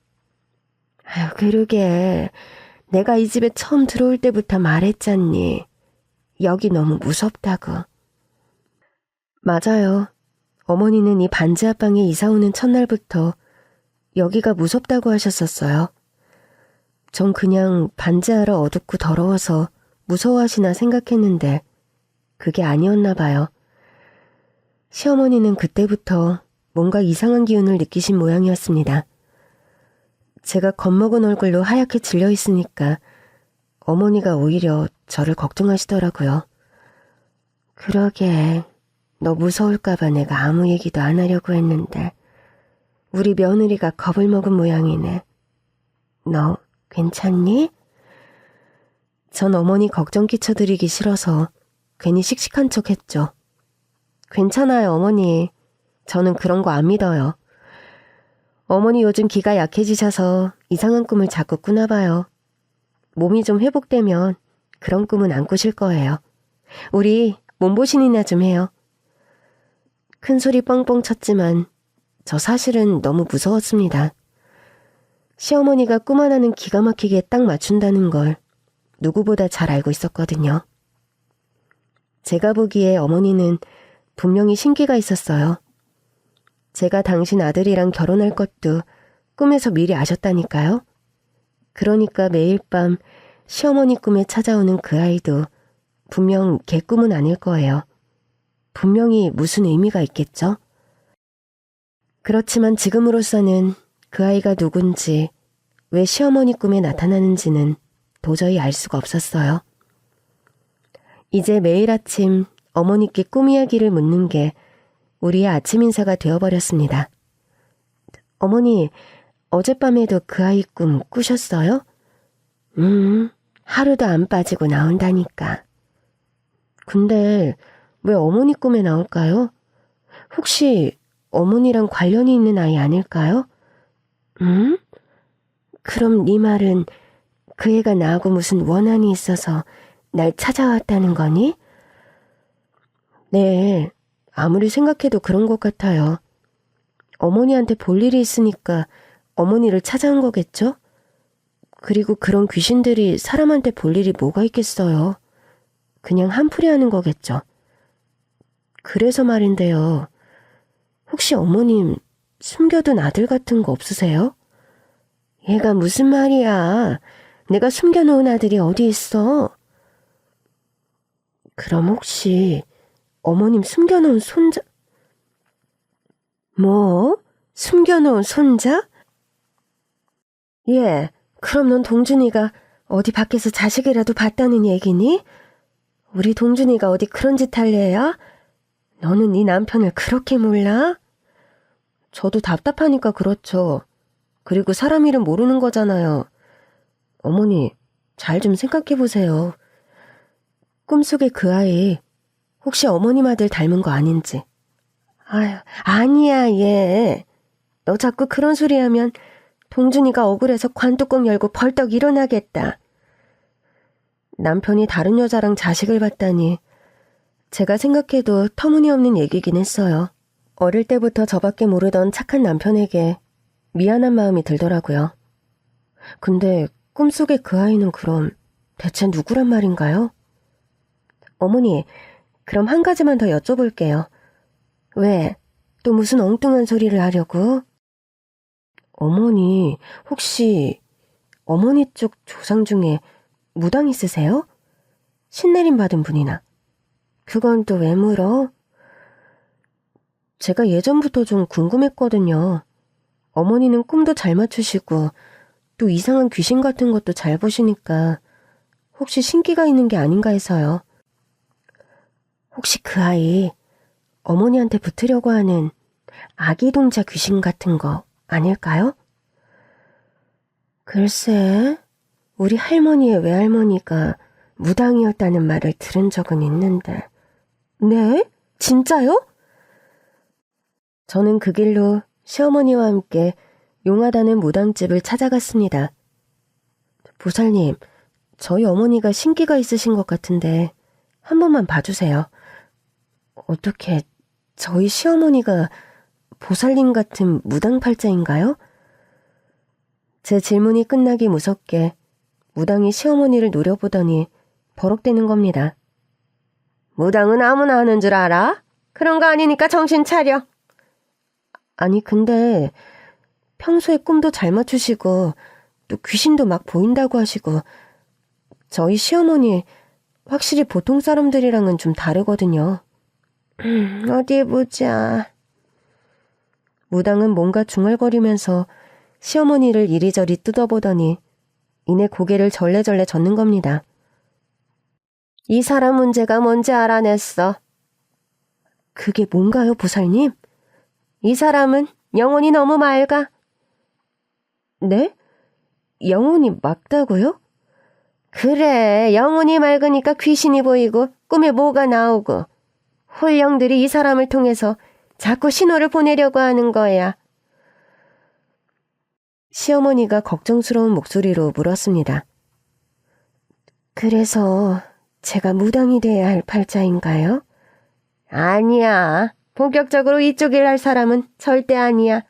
아유, 그러게. 내가 이 집에 처음 들어올 때부터 말했잖니. 여기 너무 무섭다고. 맞아요. 어머니는 이 반지하방에 이사 오는 첫날부터 여기가 무섭다고 하셨었어요. 전 그냥 반지하라 어둡고 더러워서 무서워하시나 생각했는데 그게 아니었나 봐요. 시어머니는 그때부터 뭔가 이상한 기운을 느끼신 모양이었습니다. 제가 겁먹은 얼굴로 하얗게 질려 있으니까 어머니가 오히려 저를 걱정하시더라고요. 그러게, 너 무서울까봐 내가 아무 얘기도 안 하려고 했는데 우리 며느리가 겁을 먹은 모양이네. 너 괜찮니? 전 어머니 걱정 끼쳐드리기 싫어서 괜히 씩씩한 척 했죠. 괜찮아요, 어머니. 저는 그런 거 안 믿어요. 어머니 요즘 기가 약해지셔서 이상한 꿈을 자꾸 꾸나 봐요. 몸이 좀 회복되면 그런 꿈은 안 꾸실 거예요. 우리 몸보신이나 좀 해요. 큰 소리 뻥뻥 쳤지만 저 사실은 너무 무서웠습니다. 시어머니가 꿈 하나는 기가 막히게 딱 맞춘다는 걸 누구보다 잘 알고 있었거든요. 제가 보기에 어머니는 분명히 신기가 있었어요. 제가 당신 아들이랑 결혼할 것도 꿈에서 미리 아셨다니까요. 그러니까 매일 밤 시어머니 꿈에 찾아오는 그 아이도 분명 개꿈은 아닐 거예요. 분명히 무슨 의미가 있겠죠? 그렇지만 지금으로서는 그 아이가 누군지, 왜 시어머니 꿈에 나타나는지는 도저히 알 수가 없었어요. 이제 매일 아침 어머니께 꿈 이야기를 묻는 게 우리의 아침 인사가 되어버렸습니다. 어머니, 어젯밤에도 그 아이 꿈 꾸셨어요? 하루도 안 빠지고 나온다니까. 근데 왜 어머니 꿈에 나올까요? 혹시 어머니랑 관련이 있는 아이 아닐까요? 그럼 네 말은 그 애가 나하고 무슨 원한이 있어서 날 찾아왔다는 거니? 네, 아무리 생각해도 그런 것 같아요. 어머니한테 볼 일이 있으니까 어머니를 찾아온 거겠죠? 그리고 그런 귀신들이 사람한테 볼 일이 뭐가 있겠어요. 그냥 한풀이 하는 거겠죠. 그래서 말인데요. 혹시 어머님 숨겨둔 아들 같은 거 없으세요? 얘가 무슨 말이야. 내가 숨겨놓은 아들이 어디 있어? 그럼 혹시 어머님 숨겨놓은 손자... 뭐? 숨겨놓은 손자? 예, 그럼 넌 동준이가 어디 밖에서 자식이라도 봤다는 얘기니? 우리 동준이가 어디 그런 짓 할 애야? 너는 네 남편을 그렇게 몰라? 저도 답답하니까 그렇죠. 그리고 사람 이름 모르는 거잖아요. 어머니, 잘 좀 생각해보세요. 꿈속의 그 아이, 혹시 어머님 아들 닮은 거 아닌지. 아유, 아니야, 얘. 너 자꾸 그런 소리 하면 동준이가 억울해서 관뚜껑 열고 벌떡 일어나겠다. 남편이 다른 여자랑 자식을 봤다니 제가 생각해도 터무니없는 얘기긴 했어요. 어릴 때부터 저밖에 모르던 착한 남편에게 미안한 마음이 들더라고요. 근데 꿈속의 그 아이는 그럼 대체 누구란 말인가요? 어머니, 그럼 한 가지만 더 여쭤볼게요. 왜? 또 무슨 엉뚱한 소리를 하려고? 어머니, 혹시 어머니 쪽 조상 중에 무당 있으세요? 신내림 받은 분이나. 그건 또 왜 물어? 제가 예전부터 좀 궁금했거든요. 어머니는 꿈도 잘 맞추시고 또 이상한 귀신 같은 것도 잘 보시니까 혹시 신기가 있는 게 아닌가 해서요. 혹시 그 아이 어머니한테 붙으려고 하는 아기 동자 귀신 같은 거 아닐까요? 글쎄, 우리 할머니의 외할머니가 무당이었다는 말을 들은 적은 있는데. 네? 진짜요? 저는 그 길로 시어머니와 함께 용하다는 무당집을 찾아갔습니다. 보살님, 저희 어머니가 신기가 있으신 것 같은데 한 번만 봐주세요. 어떻게 저희 시어머니가 보살님 같은 무당팔자인가요? 제 질문이 끝나기 무섭게 무당이 시어머니를 노려보더니 버럭대는 겁니다. 무당은 아무나 하는 줄 알아? 그런 거 아니니까 정신 차려. 아니 근데 평소에 꿈도 잘 맞추시고 또 귀신도 막 보인다고 하시고 저희 시어머니 확실히 보통 사람들이랑은 좀 다르거든요. 어디 보자. 무당은 뭔가 중얼거리면서 시어머니를 이리저리 뜯어보더니 이내 고개를 절레절레 젓는 겁니다. 이 사람 문제가 뭔지 알아냈어. 그게 뭔가요, 보살님? 이 사람은 영혼이 너무 맑아. 네? 영혼이 맑다고요? 그래, 영혼이 맑으니까 귀신이 보이고 꿈에 뭐가 나오고 홀령들이 이 사람을 통해서 자꾸 신호를 보내려고 하는 거야. 시어머니가 걱정스러운 목소리로 물었습니다. 그래서 제가 무당이 돼야 할 팔자인가요? 아니야. 본격적으로 이쪽일 할 사람은 절대 아니야.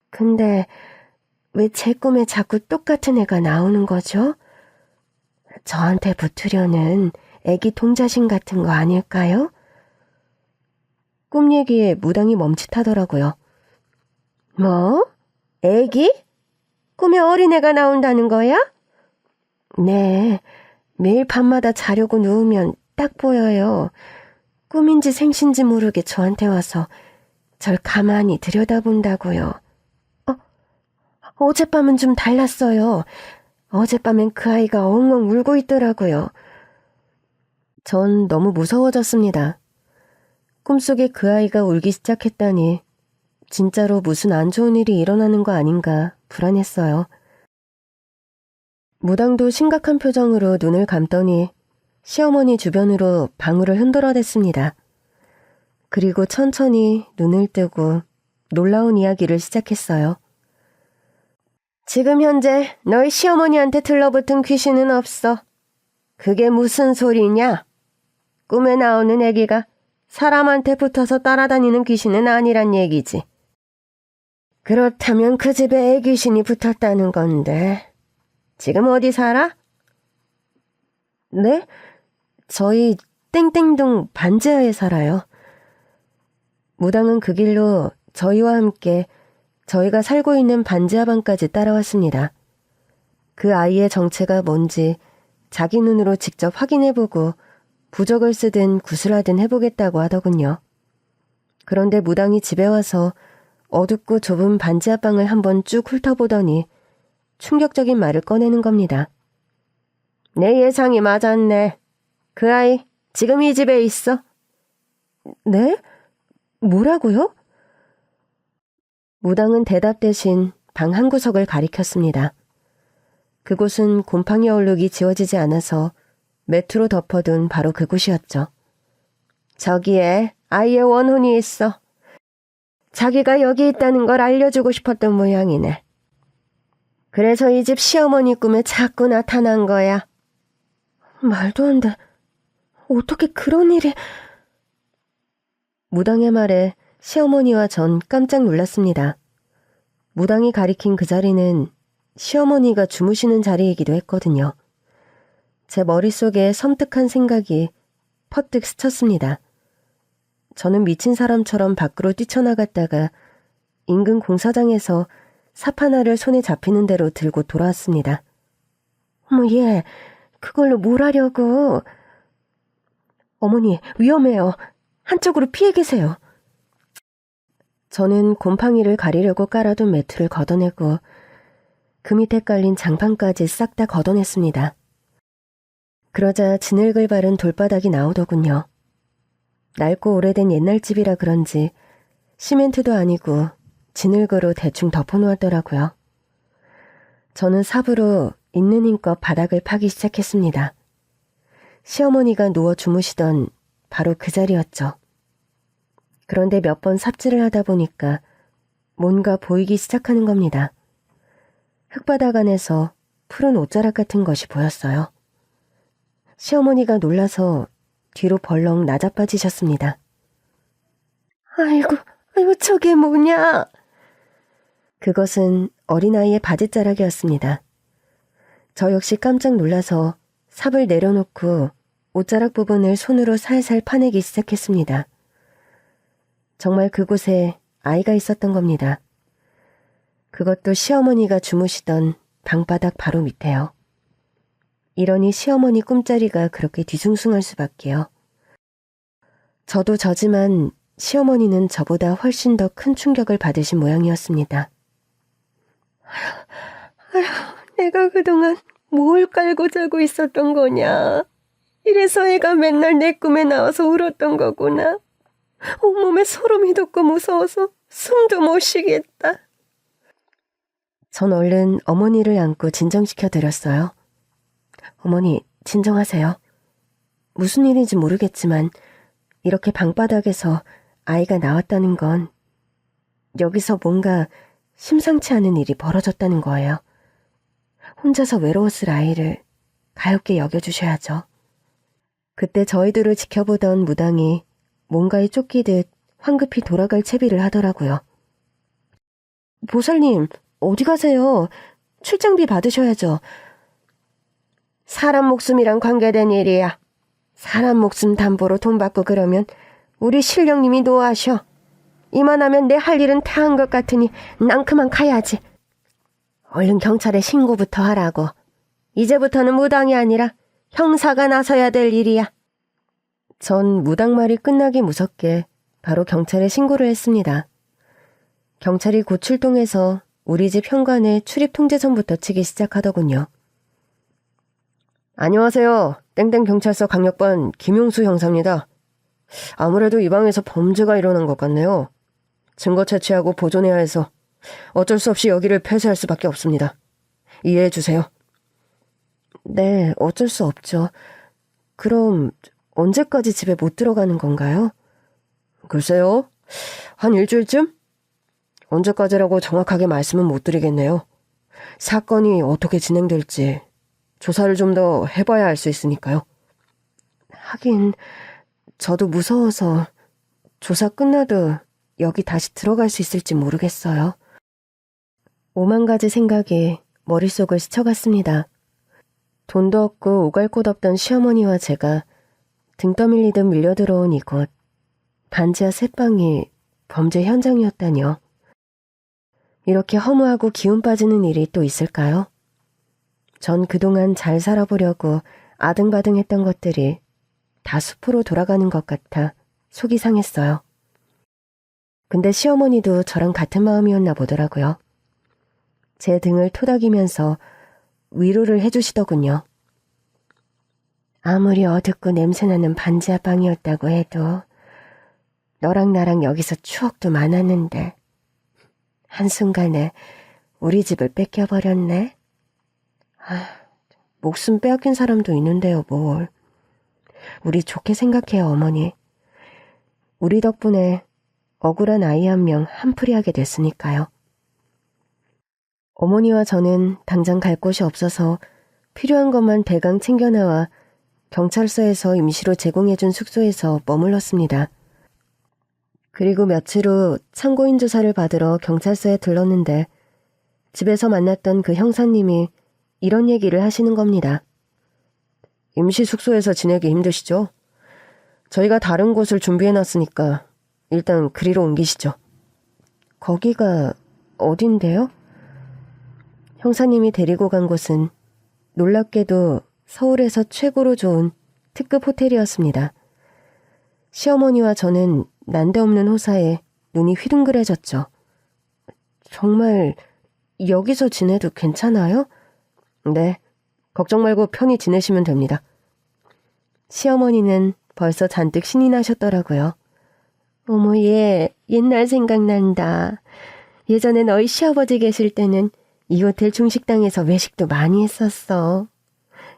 근데 왜 제 꿈에 자꾸 똑같은 애가 나오는 거죠? 저한테 붙으려는 애기 통자신 같은 거 아닐까요? 꿈 얘기에 무당이 멈칫하더라고요. 뭐? 애기? 꿈에 어린애가 나온다는 거야? 네, 매일 밤마다 자려고 누우면 딱 보여요. 꿈인지 생신지 모르게 저한테 와서 절 가만히 들여다본다고요. 어젯밤은 좀 달랐어요. 어젯밤엔 그 아이가 엉엉 울고 있더라고요. 전 너무 무서워졌습니다. 꿈속에 그 아이가 울기 시작했다니 진짜로 무슨 안 좋은 일이 일어나는 거 아닌가 불안했어요. 무당도 심각한 표정으로 눈을 감더니 시어머니 주변으로 방울을 흔들어댔습니다. 그리고 천천히 눈을 뜨고 놀라운 이야기를 시작했어요. 지금 현재 너희 시어머니한테 들러붙은 귀신은 없어. 그게 무슨 소리냐? 꿈에 나오는 애기가 사람한테 붙어서 따라다니는 귀신은 아니란 얘기지. 그렇다면 그 집에 애귀신이 붙었다는 건데 지금 어디 살아? 네? 저희 땡땡동 반지하에 살아요. 무당은 그 길로 저희와 함께 저희가 살고 있는 반지하방까지 따라왔습니다. 그 아이의 정체가 뭔지 자기 눈으로 직접 확인해보고 부적을 쓰든 구슬하든 해보겠다고 하더군요. 그런데 무당이 집에 와서 어둡고 좁은 반지하방을 한번 쭉 훑어보더니 충격적인 말을 꺼내는 겁니다. 내 예상이 맞았네. 그 아이 지금 이 집에 있어. 네? 뭐라고요? 무당은 대답 대신 방 한 구석을 가리켰습니다. 그곳은 곰팡이 얼룩이 지워지지 않아서 매트로 덮어둔 바로 그곳이었죠. 저기에 아이의 원혼이 있어. 자기가 여기 있다는 걸 알려주고 싶었던 모양이네. 그래서 이 집 시어머니 꿈에 자꾸 나타난 거야. 말도 안 돼. 어떻게 그런 일이... 무당의 말에 시어머니와 전 깜짝 놀랐습니다. 무당이 가리킨 그 자리는 시어머니가 주무시는 자리이기도 했거든요. 제 머릿속에 섬뜩한 생각이 퍼뜩 스쳤습니다. 저는 미친 사람처럼 밖으로 뛰쳐나갔다가 인근 공사장에서 삽 하나를 손에 잡히는 대로 들고 돌아왔습니다. 어머, 얘 그걸로 뭘 하려고... 어머니, 위험해요. 한쪽으로 피해 계세요. 저는 곰팡이를 가리려고 깔아둔 매트를 걷어내고 그 밑에 깔린 장판까지 싹 다 걷어냈습니다. 그러자 진흙을 바른 돌바닥이 나오더군요. 낡고 오래된 옛날 집이라 그런지 시멘트도 아니고 진흙으로 대충 덮어놓았더라고요. 저는 삽으로 있는 힘껏 바닥을 파기 시작했습니다. 시어머니가 누워 주무시던 바로 그 자리였죠. 그런데 몇 번 삽질을 하다 보니까 뭔가 보이기 시작하는 겁니다. 흙바닥 안에서 푸른 옷자락 같은 것이 보였어요. 시어머니가 놀라서 뒤로 벌렁 나자빠지셨습니다. 아이고, 저게 뭐냐? 그것은 어린아이의 바지자락이었습니다. 저 역시 깜짝 놀라서 삽을 내려놓고 옷자락 부분을 손으로 살살 파내기 시작했습니다. 정말 그곳에 아이가 있었던 겁니다. 그것도 시어머니가 주무시던 방바닥 바로 밑에요. 이러니 시어머니 꿈자리가 그렇게 뒤숭숭할 수밖에요. 저도 저지만 시어머니는 저보다 훨씬 더 큰 충격을 받으신 모양이었습니다. 아휴, 내가 그동안 뭘 깔고 자고 있었던 거냐. 이래서 애가 맨날 내 꿈에 나와서 울었던 거구나. 온몸에 소름이 돋고 무서워서 숨도 못 쉬겠다. 전 얼른 어머니를 안고 진정시켜드렸어요. 어머니, 진정하세요. 무슨 일인지 모르겠지만 이렇게 방바닥에서 아이가 나왔다는 건 여기서 뭔가 심상치 않은 일이 벌어졌다는 거예요. 혼자서 외로웠을 아이를 가엾게 여겨주셔야죠. 그때 저희들을 지켜보던 무당이 뭔가에 쫓기듯 황급히 돌아갈 채비를 하더라고요. 보살님, 어디 가세요? 출장비 받으셔야죠. 사람 목숨이랑 관계된 일이야. 사람 목숨 담보로 돈 받고 그러면 우리 신령님이 노하셔. 이만하면 내 할 일은 다 한 것 같으니 난 그만 가야지. 얼른 경찰에 신고부터 하라고. 이제부터는 무당이 아니라 형사가 나서야 될 일이야. 전 무당 말이 끝나기 무섭게 바로 경찰에 신고를 했습니다. 경찰이 곧 출동해서 우리 집 현관에 출입 통제선부터 치기 시작하더군요. 안녕하세요. 땡땡경찰서 강력반 김용수 형사입니다. 아무래도 이 방에서 범죄가 일어난 것 같네요. 증거 채취하고 보존해야 해서 어쩔 수 없이 여기를 폐쇄할 수밖에 없습니다. 이해해 주세요. 네, 어쩔 수 없죠. 그럼 언제까지 집에 못 들어가는 건가요? 글쎄요. 한 일주일쯤? 언제까지라고 정확하게 말씀은 못 드리겠네요. 사건이 어떻게 진행될지 조사를 좀 더 해봐야 알 수 있으니까요. 하긴 저도 무서워서 조사 끝나도 여기 다시 들어갈 수 있을지 모르겠어요. 오만 가지 생각이 머릿속을 스쳐갔습니다. 돈도 없고 오갈 곳 없던 시어머니와 제가 등 떠밀리듯 밀려들어온 이곳. 반지하 새방이 범죄 현장이었다니요. 이렇게 허무하고 기운 빠지는 일이 또 있을까요? 전 그동안 잘 살아보려고 아등바등했던 것들이 다 숲으로 돌아가는 것 같아 속이 상했어요. 근데 시어머니도 저랑 같은 마음이었나 보더라고요. 제 등을 토닥이면서 위로를 해주시더군요. 아무리 어둡고 냄새나는 반지하 방이었다고 해도 너랑 나랑 여기서 추억도 많았는데 한순간에 우리 집을 뺏겨버렸네. 목숨 빼앗긴 사람도 있는데요, 뭘. 우리 좋게 생각해요, 어머니. 우리 덕분에 억울한 아이 한 명 한풀이하게 됐으니까요. 어머니와 저는 당장 갈 곳이 없어서 필요한 것만 대강 챙겨나와 경찰서에서 임시로 제공해준 숙소에서 머물렀습니다. 그리고 며칠 후 참고인 조사를 받으러 경찰서에 들렀는데 집에서 만났던 그 형사님이 이런 얘기를 하시는 겁니다. 임시 숙소에서 지내기 힘드시죠? 저희가 다른 곳을 준비해놨으니까 일단 그리로 옮기시죠. 거기가 어딘데요? 형사님이 데리고 간 곳은 놀랍게도 서울에서 최고로 좋은 특급 호텔이었습니다. 시어머니와 저는 난데없는 호사에 눈이 휘둥그레졌죠. 정말 여기서 지내도 괜찮아요? 네, 걱정 말고 편히 지내시면 됩니다. 시어머니는 벌써 잔뜩 신이 나셨더라고요. 어머, 얘 옛날 생각난다. 예전에 너희 시아버지 계실 때는 이 호텔 중식당에서 외식도 많이 했었어.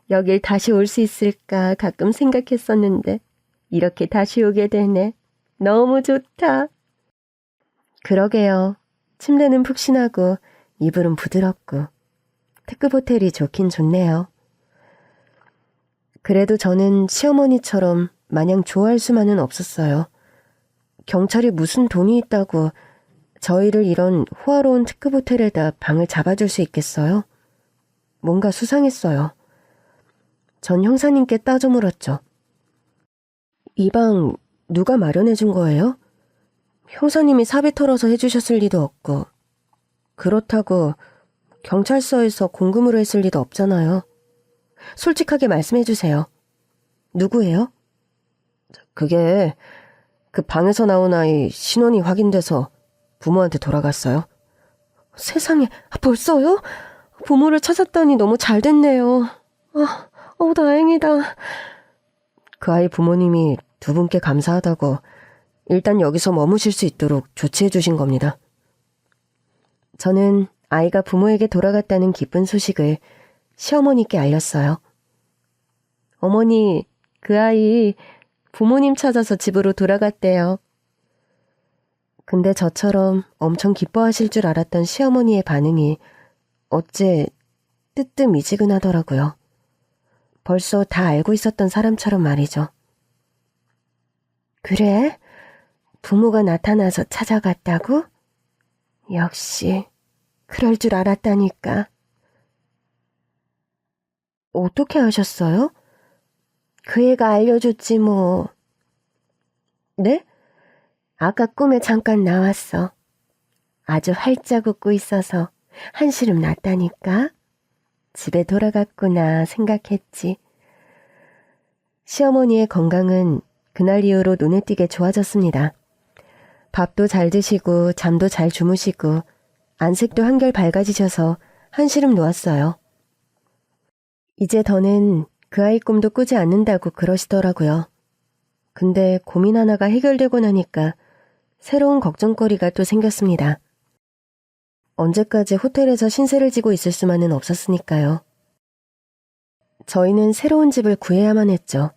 여길 다시 올 수 있을까 가끔 생각했었는데 이렇게 다시 오게 되네. 너무 좋다. 그러게요. 침대는 푹신하고 이불은 부드럽고 특급 호텔이 좋긴 좋네요. 그래도 저는 시어머니처럼 마냥 좋아할 수만은 없었어요. 경찰이 무슨 돈이 있다고 저희를 이런 호화로운 특급 호텔에다 방을 잡아줄 수 있겠어요? 뭔가 수상했어요. 전 형사님께 따져 물었죠. 이 방 누가 마련해 준 거예요? 형사님이 사비 털어서 해주셨을 리도 없고 그렇다고 경찰서에서 공금으로 했을 리도 없잖아요. 솔직하게 말씀해 주세요. 누구예요? 그게 그 방에서 나온 아이 신원이 확인돼서 부모한테 돌아갔어요. 세상에, 벌써요? 부모를 찾았다니 너무 잘 됐네요. 다행이다. 그 아이 부모님이 두 분께 감사하다고 일단 여기서 머무실 수 있도록 조치해 주신 겁니다. 저는 아이가 부모에게 돌아갔다는 기쁜 소식을 시어머니께 알렸어요. 어머니, 그 아이 부모님 찾아서 집으로 돌아갔대요. 근데 저처럼 엄청 기뻐하실 줄 알았던 시어머니의 반응이 어째 뜨뜻미지근하더라고요. 벌써 다 알고 있었던 사람처럼 말이죠. 그래? 부모가 나타나서 찾아갔다고? 역시 그럴 줄 알았다니까. 어떻게 아셨어요? 그 애가 알려줬지 뭐. 네? 아까 꿈에 잠깐 나왔어. 아주 활짝 웃고 있어서 한시름 났다니까. 집에 돌아갔구나 생각했지. 시어머니의 건강은 그날 이후로 눈에 띄게 좋아졌습니다. 밥도 잘 드시고 잠도 잘 주무시고 안색도 한결 밝아지셔서 한시름 놓았어요. 이제 더는 그 아이 꿈도 꾸지 않는다고 그러시더라고요. 근데 고민 하나가 해결되고 나니까 새로운 걱정거리가 또 생겼습니다. 언제까지 호텔에서 신세를 지고 있을 수만은 없었으니까요. 저희는 새로운 집을 구해야만 했죠.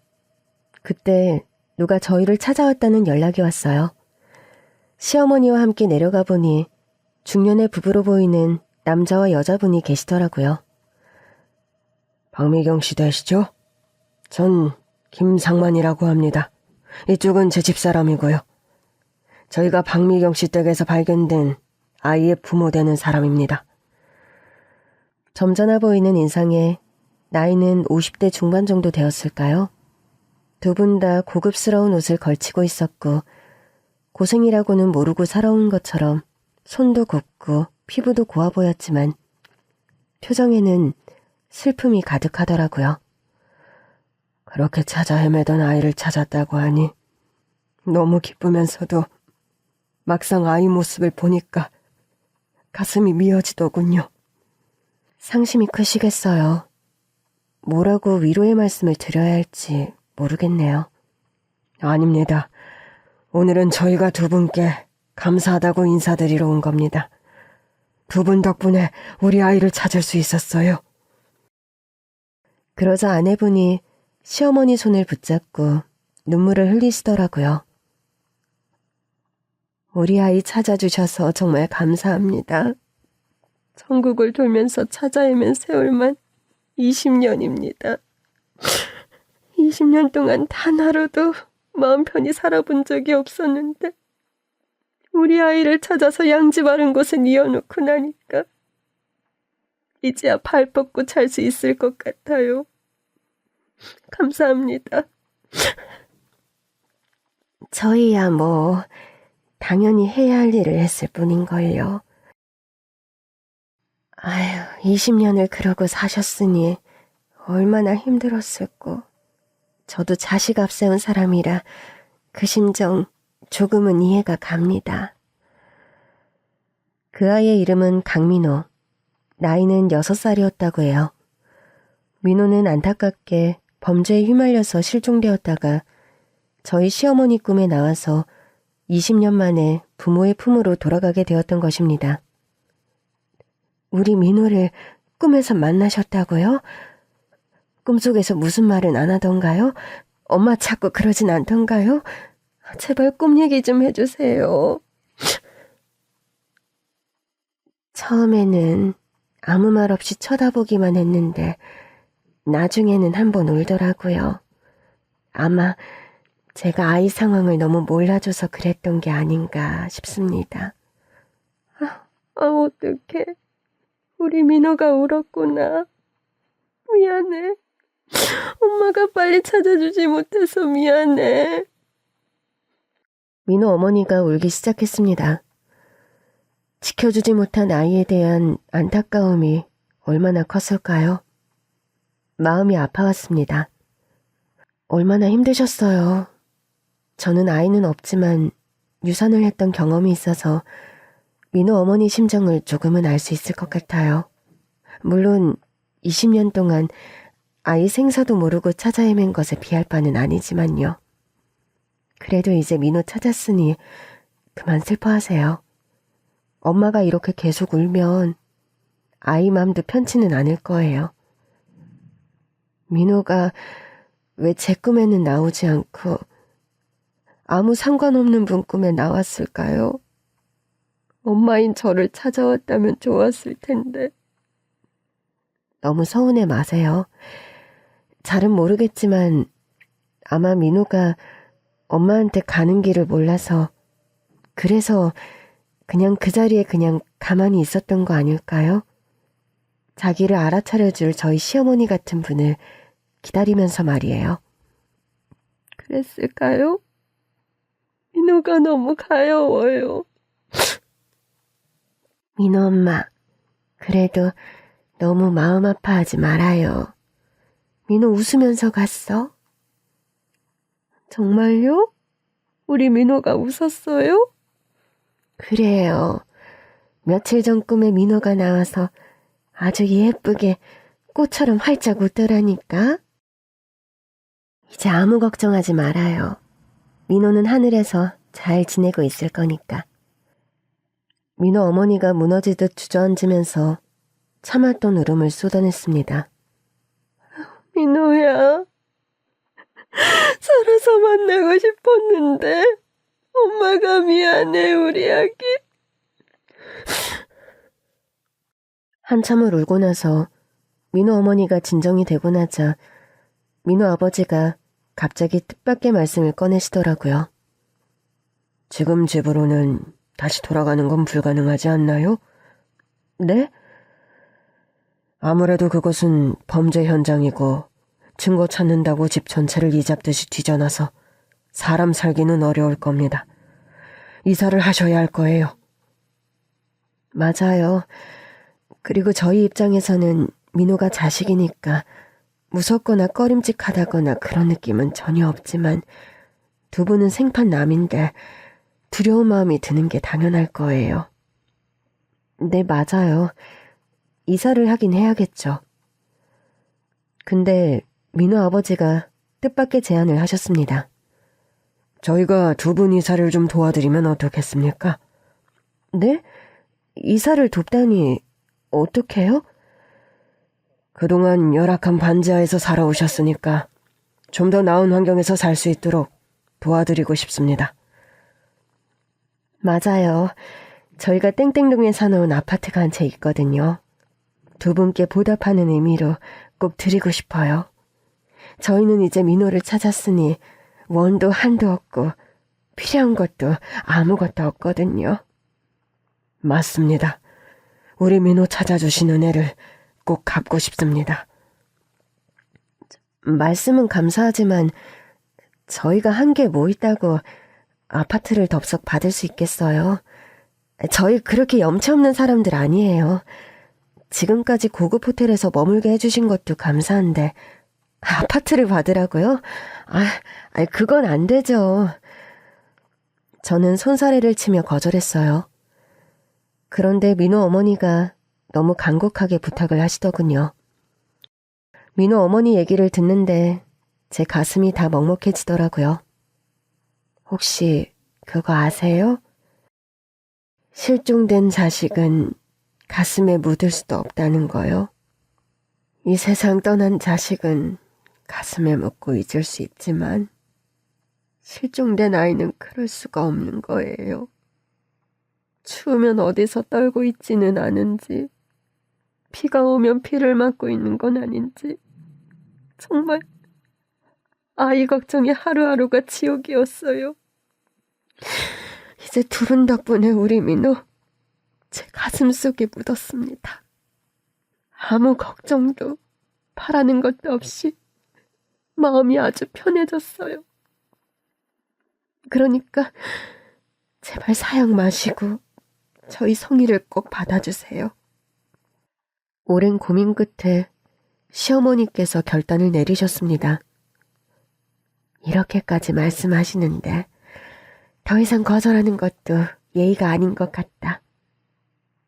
그때 누가 저희를 찾아왔다는 연락이 왔어요. 시어머니와 함께 내려가 보니 중년의 부부로 보이는 남자와 여자분이 계시더라고요. 박미경 씨 되시죠? 전 김상만이라고 합니다. 이쪽은 제 집사람이고요. 저희가 박미경 씨 댁에서 발견된 아이의 부모 되는 사람입니다. 점잖아 보이는 인상에 나이는 50대 중반 정도 되었을까요? 두 분 다 고급스러운 옷을 걸치고 있었고 고생이라고는 모르고 살아온 것처럼 손도 곱고 피부도 고와 보였지만 표정에는 슬픔이 가득하더라고요. 그렇게 찾아 헤매던 아이를 찾았다고 하니 너무 기쁘면서도 막상 아이 모습을 보니까 가슴이 미어지더군요. 상심이 크시겠어요. 뭐라고 위로의 말씀을 드려야 할지 모르겠네요. 아닙니다. 오늘은 저희가 두 분께 감사하다고 인사드리러 온 겁니다. 두 분 덕분에 우리 아이를 찾을 수 있었어요. 그러자 아내분이 시어머니 손을 붙잡고 눈물을 흘리시더라고요. 우리 아이 찾아주셔서 정말 감사합니다. 전국을 돌면서 찾아 헤맨 세월만 20년입니다. 20년 동안 단 하루도 마음 편히 살아본 적이 없었는데 우리 아이를 찾아서 양지 바른 곳에 뉘어놓고 나니까 이제야 발 뻗고 잘 수 있을 것 같아요. 감사합니다. 저희야 뭐 당연히 해야 할 일을 했을 뿐인걸요. 아휴, 20년을 그러고 사셨으니 얼마나 힘들었을꼬. 저도 자식 앞세운 사람이라 그 심정 조금은 이해가 갑니다. 그 아이의 이름은 강민호. 나이는 6살이었다고 해요. 민호는 안타깝게 범죄에 휘말려서 실종되었다가 저희 시어머니 꿈에 나와서 20년 만에 부모의 품으로 돌아가게 되었던 것입니다. 우리 민호를 꿈에서 만나셨다고요? 꿈속에서 무슨 말은 안 하던가요? 엄마 찾고 그러진 않던가요? 제발 꿈 얘기 좀 해주세요. 처음에는 아무 말 없이 쳐다보기만 했는데 나중에는 한번 울더라고요. 아마 제가 아이 상황을 너무 몰라줘서 그랬던 게 아닌가 싶습니다. 어떡해. 우리 민호가 울었구나. 미안해. 엄마가 빨리 찾아주지 못해서 미안해. 민호 어머니가 울기 시작했습니다. 지켜주지 못한 아이에 대한 안타까움이 얼마나 컸을까요? 마음이 아파왔습니다. 얼마나 힘드셨어요. 저는 아이는 없지만 유산을 했던 경험이 있어서 민호 어머니 심정을 조금은 알 수 있을 것 같아요. 물론 20년 동안 아이 생사도 모르고 찾아 헤맨 것에 비할 바는 아니지만요. 그래도 이제 민호 찾았으니 그만 슬퍼하세요. 엄마가 이렇게 계속 울면 아이 마음도 편치는 않을 거예요. 민호가 왜 제 꿈에는 나오지 않고 아무 상관없는 분 꿈에 나왔을까요? 엄마인 저를 찾아왔다면 좋았을 텐데. 너무 서운해 마세요. 잘은 모르겠지만 아마 민호가 엄마한테 가는 길을 몰라서 그래서 그냥 그 자리에 그냥 가만히 있었던 거 아닐까요? 자기를 알아차려줄 저희 시어머니 같은 분을 기다리면서 말이에요. 그랬을까요? 민호가 너무 가여워요. 민호 엄마, 그래도 너무 마음 아파하지 말아요. 민호 웃으면서 갔어? 정말요? 우리 민호가 웃었어요? 그래요. 며칠 전 꿈에 민호가 나와서 아주 예쁘게 꽃처럼 활짝 웃더라니까. 이제 아무 걱정하지 말아요. 민호는 하늘에서 잘 지내고 있을 거니까. 민호 어머니가 무너지듯 주저앉으면서 참았던 울음을 쏟아냈습니다. 민호야, 살아서 만나고 싶었는데 엄마가 미안해, 우리 아기. 한참을 울고 나서 민호 어머니가 진정이 되고 나자 민호 아버지가 갑자기 뜻밖의 말씀을 꺼내시더라고요. 지금 집으로는 다시 돌아가는 건 불가능하지 않나요? 네? 아무래도 그것은 범죄 현장이고 증거 찾는다고 집 전체를 이잡듯이 뒤져놔서 사람 살기는 어려울 겁니다. 이사를 하셔야 할 거예요. 맞아요. 그리고 저희 입장에서는 민호가 자식이니까 무섭거나 꺼림칙하다거나 그런 느낌은 전혀 없지만 두 분은 생판남인데 두려운 마음이 드는 게 당연할 거예요. 네, 맞아요. 이사를 하긴 해야겠죠. 근데 민호 아버지가 뜻밖의 제안을 하셨습니다. 저희가 두 분 이사를 좀 도와드리면 어떻겠습니까? 네? 이사를 돕다니 어떻게요? 그동안 열악한 반지하에서 살아오셨으니까 좀 더 나은 환경에서 살 수 있도록 도와드리고 싶습니다. 맞아요. 저희가 땡땡동에 사놓은 아파트가 한 채 있거든요. 두 분께 보답하는 의미로 꼭 드리고 싶어요. 저희는 이제 민호를 찾았으니 원도 한도 없고 필요한 것도 아무것도 없거든요. 맞습니다. 우리 민호 찾아주신 은혜를 꼭 갚고 싶습니다. 말씀은 감사하지만 저희가 한 게 뭐 있다고 아파트를 덥석 받을 수 있겠어요? 저희 그렇게 염치 없는 사람들 아니에요. 지금까지 고급 호텔에서 머물게 해주신 것도 감사한데 아파트를 받으라고요? 그건 안 되죠. 저는 손사래를 치며 거절했어요. 그런데 민호 어머니가 너무 간곡하게 부탁을 하시더군요. 민호 어머니 얘기를 듣는데 제 가슴이 다 먹먹해지더라고요. 혹시 그거 아세요? 실종된 자식은 가슴에 묻을 수도 없다는 거요. 이 세상 떠난 자식은 가슴에 묻고 잊을 수 있지만 실종된 아이는 그럴 수가 없는 거예요. 추우면 어디서 떨고 있지는 않은지, 비가 오면 비를 맞고 있는 건 아닌지, 정말 아이 걱정이 하루하루가 지옥이었어요. 이제 두 분 덕분에 우리 민호 제 가슴 속에 묻었습니다. 아무 걱정도 바라는 것도 없이 마음이 아주 편해졌어요. 그러니까 제발 사양 마시고 저희 성의를 꼭 받아주세요. 오랜 고민 끝에 시어머니께서 결단을 내리셨습니다. 이렇게까지 말씀하시는데 더 이상 거절하는 것도 예의가 아닌 것 같다.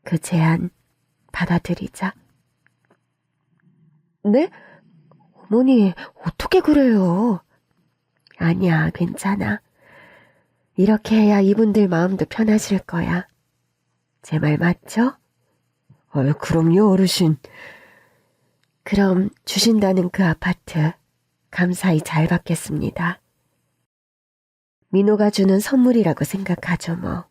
그 제안 받아들이자. 네? 어머니, 어떻게 그래요? 아니야, 괜찮아. 이렇게 해야 이분들 마음도 편하실 거야. 제 말 맞죠? 그럼요, 어르신. 그럼 주신다는 그 아파트 감사히 잘 받겠습니다. 민호가 주는 선물이라고 생각하죠, 뭐.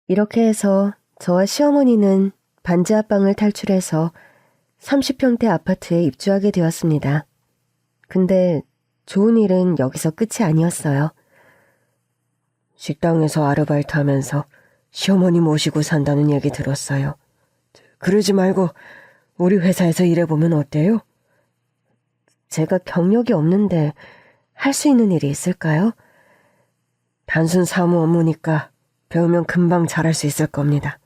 이렇게 해서 저와 시어머니는 반지하방을 탈출해서 30평대 아파트에 입주하게 되었습니다. 근데 좋은 일은 여기서 끝이 아니었어요. 식당에서 아르바이트 하면서 시어머니 모시고 산다는 얘기 들었어요. 그러지 말고 우리 회사에서 일해보면 어때요? 제가 경력이 없는데 할 수 있는 일이 있을까요? 단순 사무 업무니까 배우면 금방 잘할 수 있을 겁니다.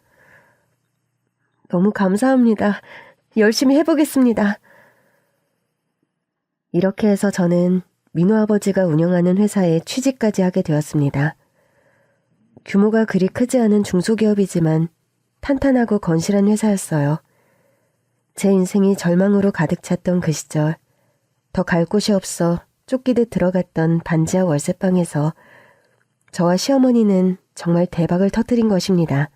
너무 감사합니다. 열심히 해보겠습니다. 이렇게 해서 저는 민호 아버지가 운영하는 회사에 취직까지 하게 되었습니다. 규모가 그리 크지 않은 중소기업이지만 탄탄하고 건실한 회사였어요. 제 인생이 절망으로 가득 찼던 그 시절, 더 갈 곳이 없어 쫓기듯 들어갔던 반지하 월세방에서 저와 시어머니는 정말 대박을 터뜨린 것입니다.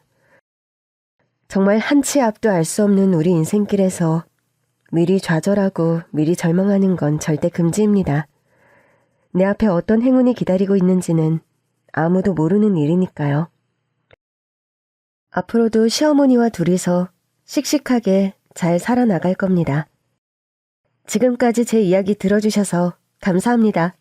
정말 한치 앞도 알 수 없는 우리 인생길에서 미리 좌절하고 미리 절망하는 건 절대 금지입니다. 내 앞에 어떤 행운이 기다리고 있는지는 아무도 모르는 일이니까요. 앞으로도 시어머니와 둘이서 씩씩하게 잘 살아나갈 겁니다. 지금까지 제 이야기 들어주셔서 감사합니다.